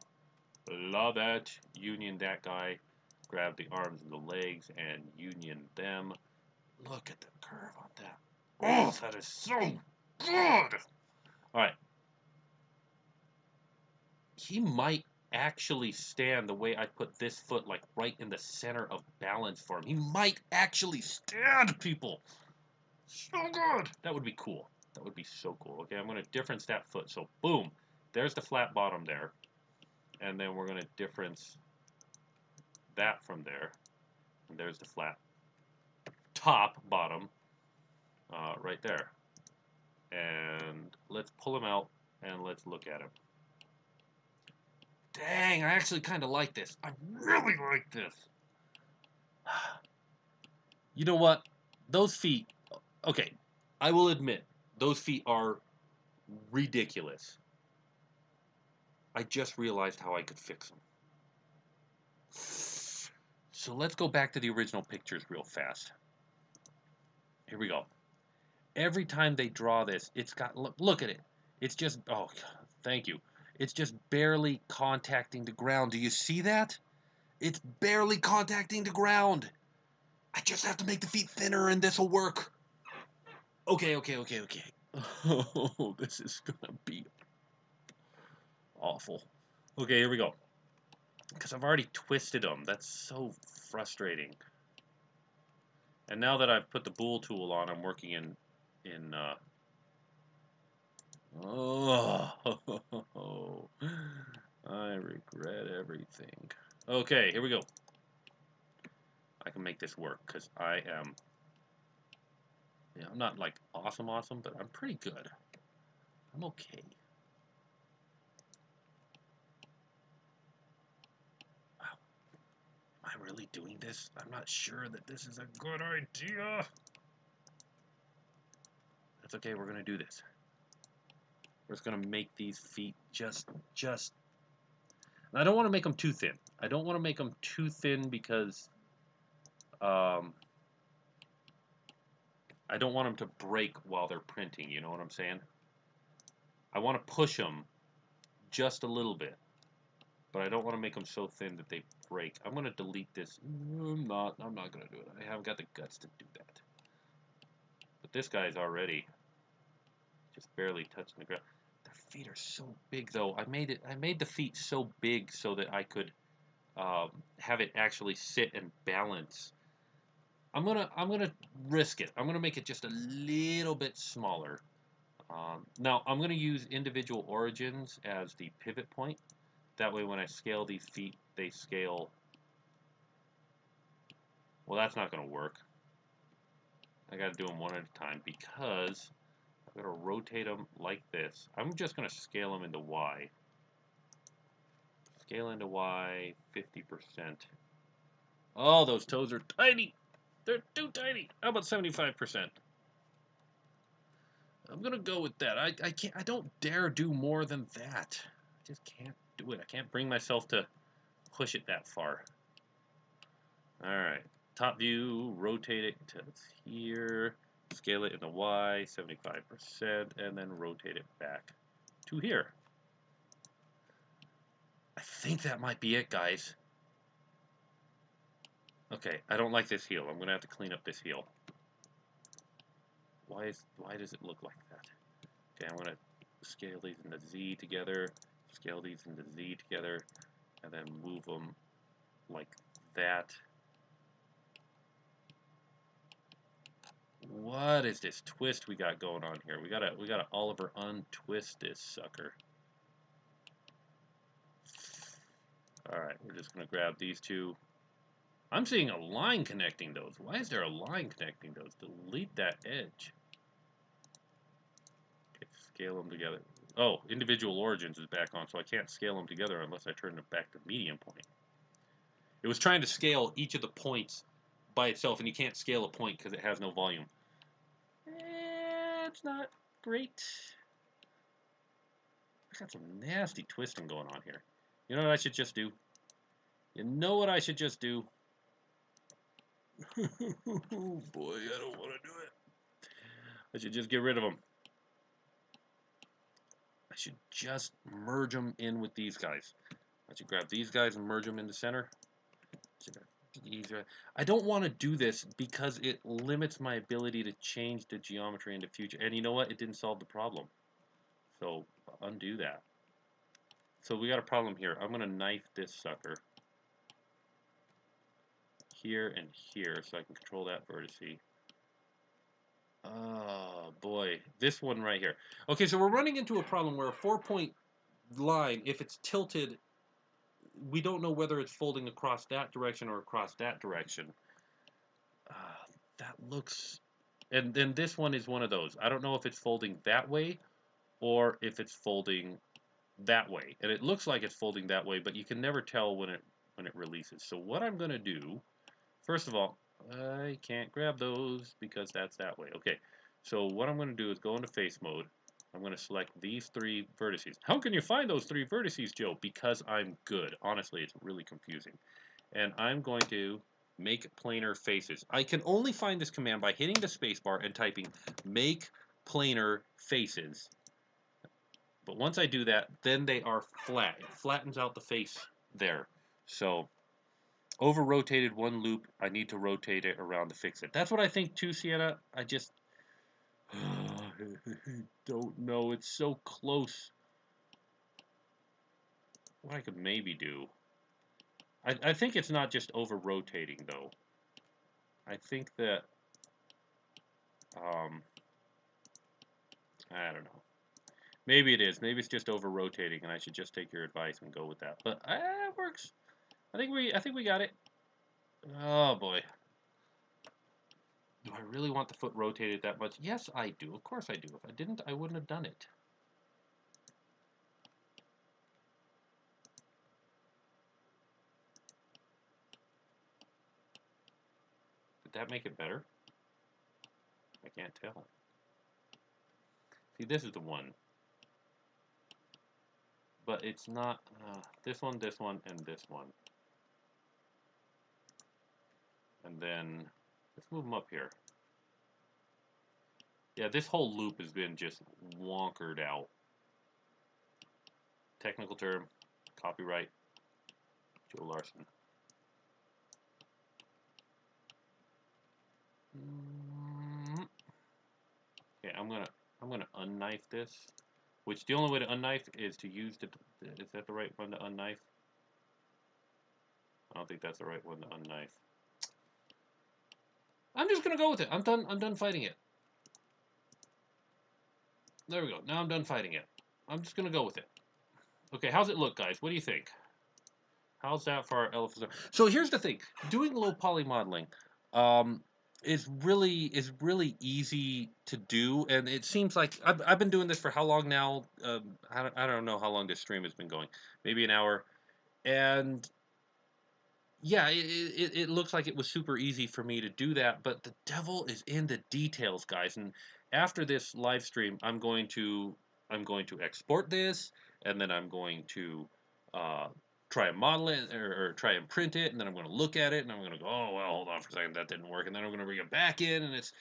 Love it. Union that guy. Grab the arms and the legs and union them. Look at the curve on that. Oh, that is so good. All right. He might actually stand the way I put this foot, like right in the center of balance for him. He might actually stand, people. So good. That would be cool. That would be so cool. Okay, I'm going to difference that foot. So, boom. There's the flat bottom there. And then we're going to difference that from there. And there's the flat top, bottom. right there. And let's pull him out and let's look at him. Dang, I actually kind of like this. I really like this. You know what? Those feet, okay, I will admit, those feet are ridiculous. I just realized how I could fix them. So let's go back to the original pictures real fast. Here we go. Every time they draw this, it's got, look at it. It's just, oh, thank you. It's just barely contacting the ground. Do you see that? It's barely contacting the ground. I just have to make the feet thinner and this will work. Okay. Oh, this is gonna be awful. Okay, here we go. Because I've already twisted them. That's so frustrating. And now that I've put the bool tool on, I'm working in oh, I regret everything. Okay, here we go. I can make this work because I am, yeah, I'm not like awesome, but I'm pretty good. I'm okay. Wow. Am I really doing this? I'm not sure that this is a good idea. That's okay, we're gonna do this. We're just gonna make these feet just, and I don't want to make them too thin. I don't want to make them too thin because um, I don't want them to break while they're printing, you know what I'm saying? I want to push them just a little bit, but I don't want to make them so thin that they break. I'm going to delete this. I'm not going to do it. I haven't got the guts to do that. But this guy's already just barely touching the ground. Their feet are so big though. I made the feet so big so that I could have it actually sit and balance. I'm gonna risk it. I'm gonna make it just a little bit smaller. Now I'm gonna use individual origins as the pivot point. That way, when I scale these feet, they scale. Well, that's not gonna work. I gotta do them one at a time because I'm gonna rotate them like this. I'm just gonna scale them into Y. Scale into Y 50%. Oh, those toes are tiny. They're too tiny. How about 75%? I'm gonna go with that. I can't. I don't dare do more than that. I just can't do it. I can't bring myself to push it that far. All right. Top view. Rotate it to here. Scale it in the Y 75%, and then rotate it back to here. I think that might be it, guys. Okay. I don't like this heel. I'm gonna have to clean up this heel. Why does it look like that? Okay, I'm gonna scale these into Z together, scale these into Z together, and then move them like that. What is this twist we got going on here? We gotta Oliver untwist this sucker. Alright, we're just gonna grab these two. I'm seeing a line connecting those. Why is there a line connecting those? Delete that edge. Okay, scale them together. Oh, individual origins is back on, so I can't scale them together unless I turn it back to medium point. It was trying to scale each of the points by itself, and you can't scale a point because it has no volume. It's not great. I got some nasty twisting going on here. You know what I should just do? You know what I should just do? Oh boy, I don't want to do it. I should just get rid of them. I should just merge them in with these guys. I should grab these guys and merge them in the center. I don't want to do this because it limits my ability to change the geometry in the future. And you know what? It didn't solve the problem. So undo that. So we got a problem here. I'm going to knife this sucker here and here so I can control that vertice. Oh boy, this one right here. Okay, so we're running into a problem where a 4-point line, if it's tilted, we don't know whether it's folding across that direction or across that direction. Uh, that looks And then this one is one of those. I don't know if it's folding that way or if it's folding that way. And it looks like it's folding that way, but you can never tell when it releases. So what I'm going to do, first of all, I can't grab those because that's that way. Okay. So what I'm going to do is go into face mode. I'm going to select these 3 vertices. How can you find those 3 vertices, Joe? Because I'm good. Honestly, it's really confusing. And I'm going to make planar faces. I can only find this command by hitting the spacebar and typing make planar faces. But once I do that, then they are flat. It flattens out the face there. So over rotated one loop, I need to rotate it around to fix it. That's what I think too, Sienna. I just don't know. It's so close. What I could maybe do. I think it's not just over rotating though. I think that I don't know. Maybe it is. Maybe it's just over rotating, and I should just take your advice and go with that. But it works. I think we got it. Oh boy. Do I really want the foot rotated that much? Yes, I do. Of course I do. If I didn't, I wouldn't have done it. Did that make it better? I can't tell. See, this is the one. But it's not this one, and this one. And then, let's move them up here. Yeah, this whole loop has been just wonkered out. Technical term, copyright, Joe Larson. Okay, I'm gonna unknife this. Which the only way to unknife is to use the. Is that the right one to unknife? I don't think that's the right one to unknife. I'm just gonna go with it. I'm done. I'm done fighting it. There we go. Now I'm done fighting it. I'm just gonna go with it. Okay, how's it look, guys? What do you think? How's that for our Elaphrosaurus? So here's the thing: doing low poly modeling is really easy to do, and it seems like I've been doing this for how long now? I don't know how long this stream has been going. Maybe an hour, and yeah, it looks like it was super easy for me to do that, but the devil is in the details, guys. And after this live stream, I'm going to export this, and then I'm going to uh, try and model it or try and print it, and then I'm going to look at it, and I'm going to go, oh well, hold on for a second, that didn't work, and then I'm going to bring it back in, and it's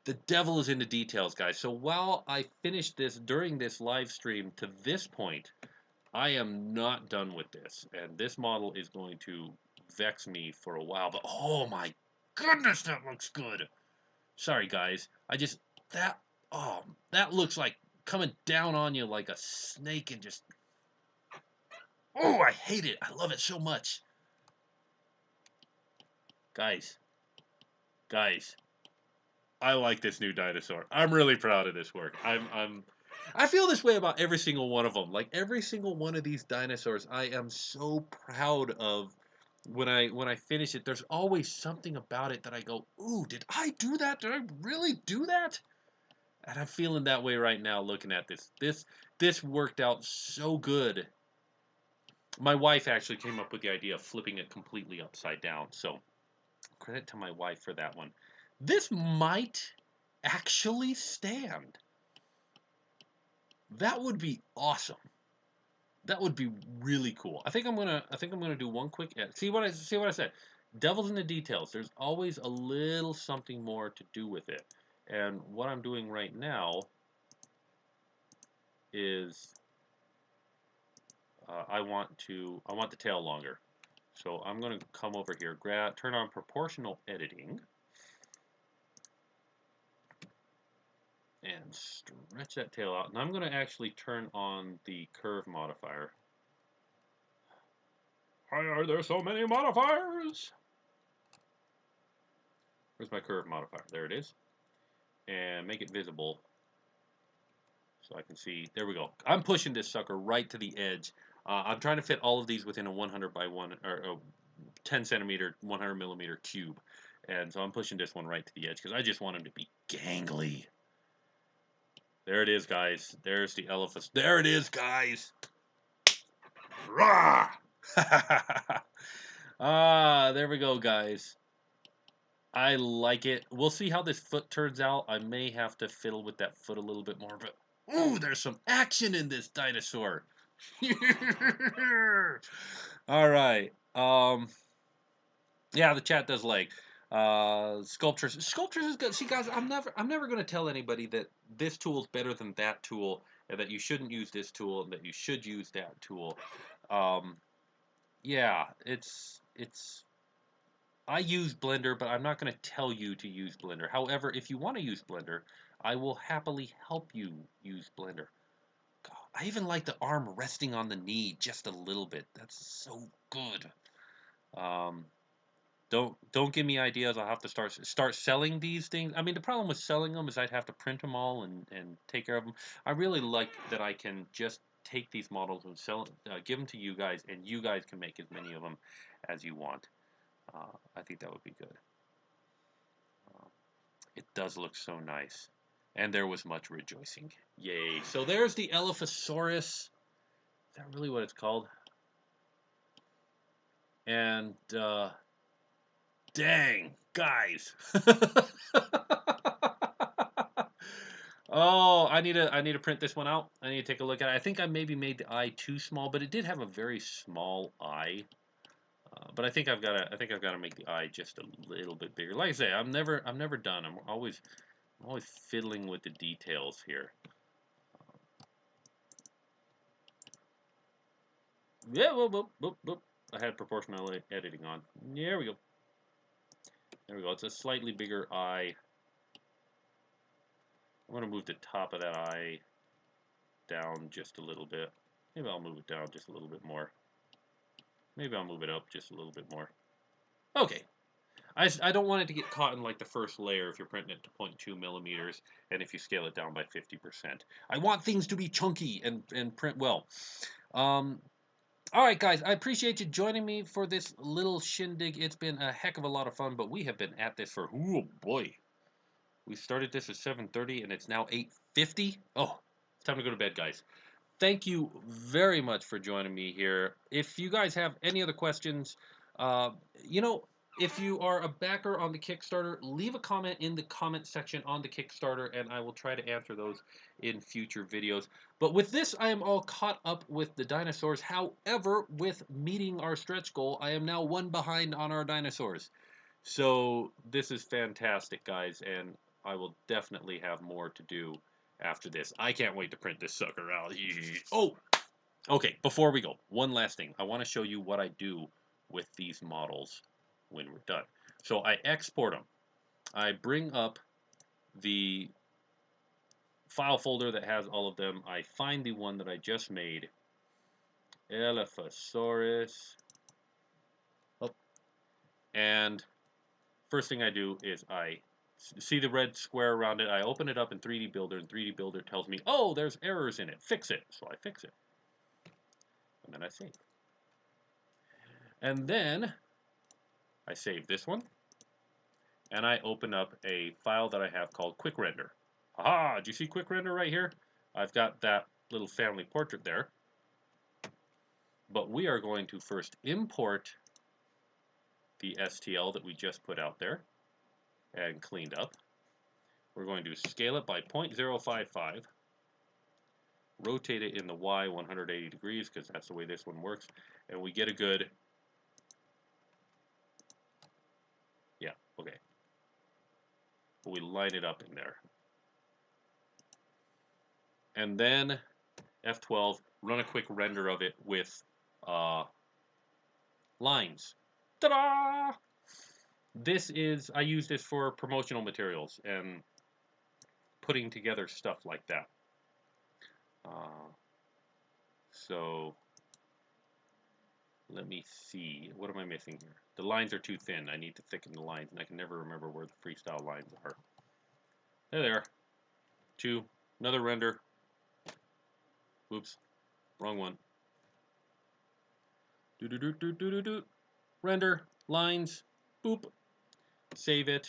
the devil is in the details, guys. So while I finish this during this live stream to this point, I am not done with this, and this model is going to vex me for a while, but oh my goodness, that looks good. Sorry, guys. I just, that, oh, that looks like coming down on you like a snake and just, oh, I hate it. I love it so much. Guys, guys, I like this new dinosaur. I'm really proud of this work. I feel this way about every single one of them. Like every single one of these dinosaurs, I am so proud of when I finish it. There's always something about it that I go, "Ooh, did I do that? Did I really do that?" And I'm feeling that way right now looking at this. This worked out so good. My wife actually came up with the idea of flipping it completely upside down. So, credit to my wife for that one. This might actually stand. That would be awesome. That would be really cool. I think I'm gonna do one quick edit. See what I said. Devil's in the details. There's always a little something more to do with it. And what I'm doing right now is I want the tail longer. So I'm gonna come over here, turn on proportional editing, and stretch that tail out. And I'm gonna actually turn on the curve modifier. Why are there so many modifiers? Where's my curve modifier? There it is. And make it visible so I can see. There we go. I'm pushing this sucker right to the edge. I'm trying to fit all of these within a 100 by 1 or 10 centimeter, 100 millimeter cube. And so I'm pushing this one right to the edge because I just want him to be gangly. There it is, guys. There's the elephant. There it is, guys. Rah! There we go, guys. I like it. We'll see how this foot turns out. I may have to fiddle with that foot a little bit more, but ooh, there's some action in this dinosaur. All right. Yeah, the chat does like sculptures. Sculptures is good. See, guys, I'm never gonna tell anybody that this tool is better than that tool, and that you shouldn't use this tool, and that you should use that tool. Um, yeah, it's. I use Blender, but I'm not gonna tell you to use Blender. However, if you want to use Blender, I will happily help you use Blender. God, I even like the arm resting on the knee just a little bit. That's so good. Um, don't give me ideas. I'll have to start selling these things. I mean, the problem with selling them is I'd have to print them all and take care of them. I really like that I can just take these models and give them to you guys, and you guys can make as many of them as you want. I think that would be good. Uh, it does look so nice, and there was much rejoicing. Yay! So there's the Elaphrosaurus. Is that really what it's called? And dang, guys. Oh, I need to print this one out. I need to take a look at it. I think I maybe made the eye too small, but it did have a very small eye. But I think I've got to make the eye just a little bit bigger. Like I say, I'm never done. I'm always fiddling with the details here. Yeah, whoop, whoop, whoop, whoop. I had proportional editing on. There we go. There we go. It's a slightly bigger eye. I'm going to move the top of that eye down just a little bit. Maybe I'll move it down just a little bit more. Maybe I'll move it up just a little bit more. Okay. I don't want it to get caught in like the first layer if you're printing it to 0.2 millimeters and if you scale it down by 50%. I want things to be chunky and print well. All right, guys, I appreciate you joining me for this little shindig. It's been a heck of a lot of fun, but we have been at this for, oh boy. We started this at 7:30 and it's now 8:50. Oh, it's time to go to bed, guys. Thank you very much for joining me here. If you guys have any other questions, uh, you know, if you are a backer on the Kickstarter, leave a comment in the comment section on the Kickstarter, and I will try to answer those in future videos. But with this, I am all caught up with the dinosaurs. However, with meeting our stretch goal, I am now one behind on our dinosaurs. So this is fantastic, guys, and I will definitely have more to do after this. I can't wait to print this sucker out. Oh, okay, before we go, one last thing. I want to show you what I do with these models when we're done. So I export them. I bring up the file folder that has all of them. I find the one that I just made, Elaphrosaurus. Oh, and first thing I do is I see the red square around it. I open it up in 3D Builder, and 3D Builder tells me, oh, there's errors in it. Fix it. So I fix it. And then I save. And then I save this one. And I open up a file that I have called Quick Render. Aha! Do you see Quick Render right here? I've got that little family portrait there. But we are going to first import the STL that we just put out there and cleaned up. We're going to scale it by 0.055. Rotate it in the Y 180 degrees because that's the way this one works. And we get a good, yeah, okay. But we line it up in there. And then F12, run a quick render of it with lines. Ta-da! I use this for promotional materials and putting together stuff like that. So let me see. What am I missing here? The lines are too thin. I need to thicken the lines, and I can never remember where the freestyle lines are. There they are. Two. Another render. Oops. Wrong one. Do do do do do do do. Render. Lines. Boop. Save it.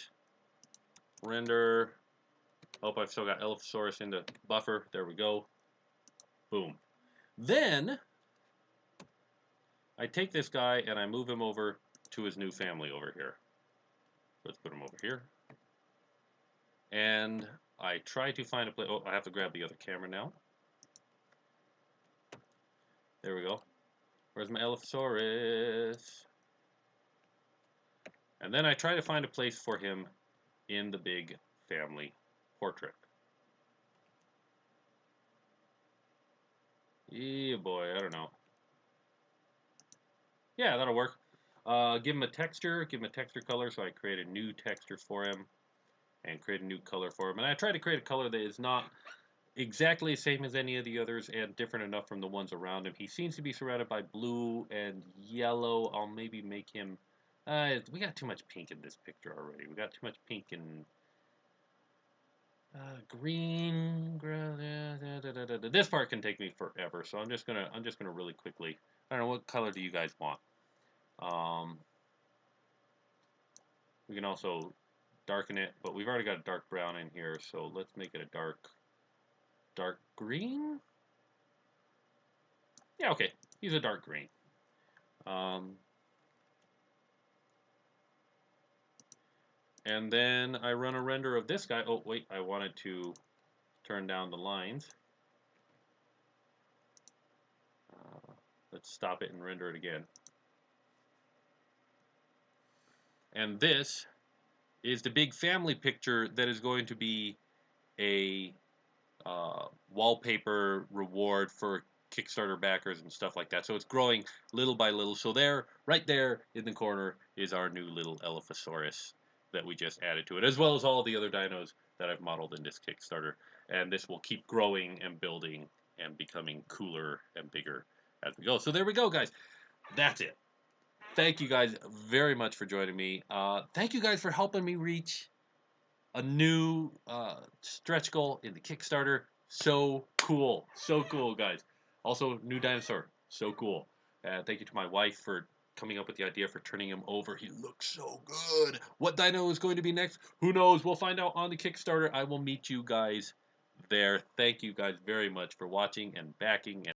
Render. Oh, I've still got Elaphrosaurus in the buffer. There we go. Boom. Then I take this guy and I move him over to his new family over here. Let's put him over here. And I try to find a place. Oh, I have to grab the other camera now. There we go. Where's my Elaphrosaurus? And then I try to find a place for him in the big family portrait. Yeah, boy, I don't know. Yeah, that'll work. Give him a texture, give him a texture color, so I create a new texture for him and create a new color for him. And I try to create a color that is not exactly the same as any of the others and different enough from the ones around him. He seems to be surrounded by blue and yellow. I'll maybe make him... we got too much pink in this picture already. We got too much pink in... green... This part can take me forever, so I'm just gonna really quickly... I don't know, what color do you guys want? We can also darken it, but we've already got a dark brown in here, so let's make it a dark green. Yeah, okay, he's a dark green. And then I run a render of this guy. Oh wait, I wanted to turn down the lines. Let's stop it and render it again. And this is the big family picture that is going to be a wallpaper reward for Kickstarter backers and stuff like that. So it's growing little by little. So there, right there in the corner, is our new little Elaphrosaurus that we just added to it, as well as all the other dinos that I've modeled in this Kickstarter. And this will keep growing and building and becoming cooler and bigger as we go. So there we go, guys. That's it. Thank you guys very much for joining me. Thank you guys for helping me reach a new stretch goal in the Kickstarter. So cool, guys. Also, new dinosaur, so cool. Thank you to my wife for coming up with the idea for turning him over. He looks so good. What dino is going to be next? Who knows? We'll find out on the Kickstarter. I will meet you guys there. Thank you guys very much for watching and backing.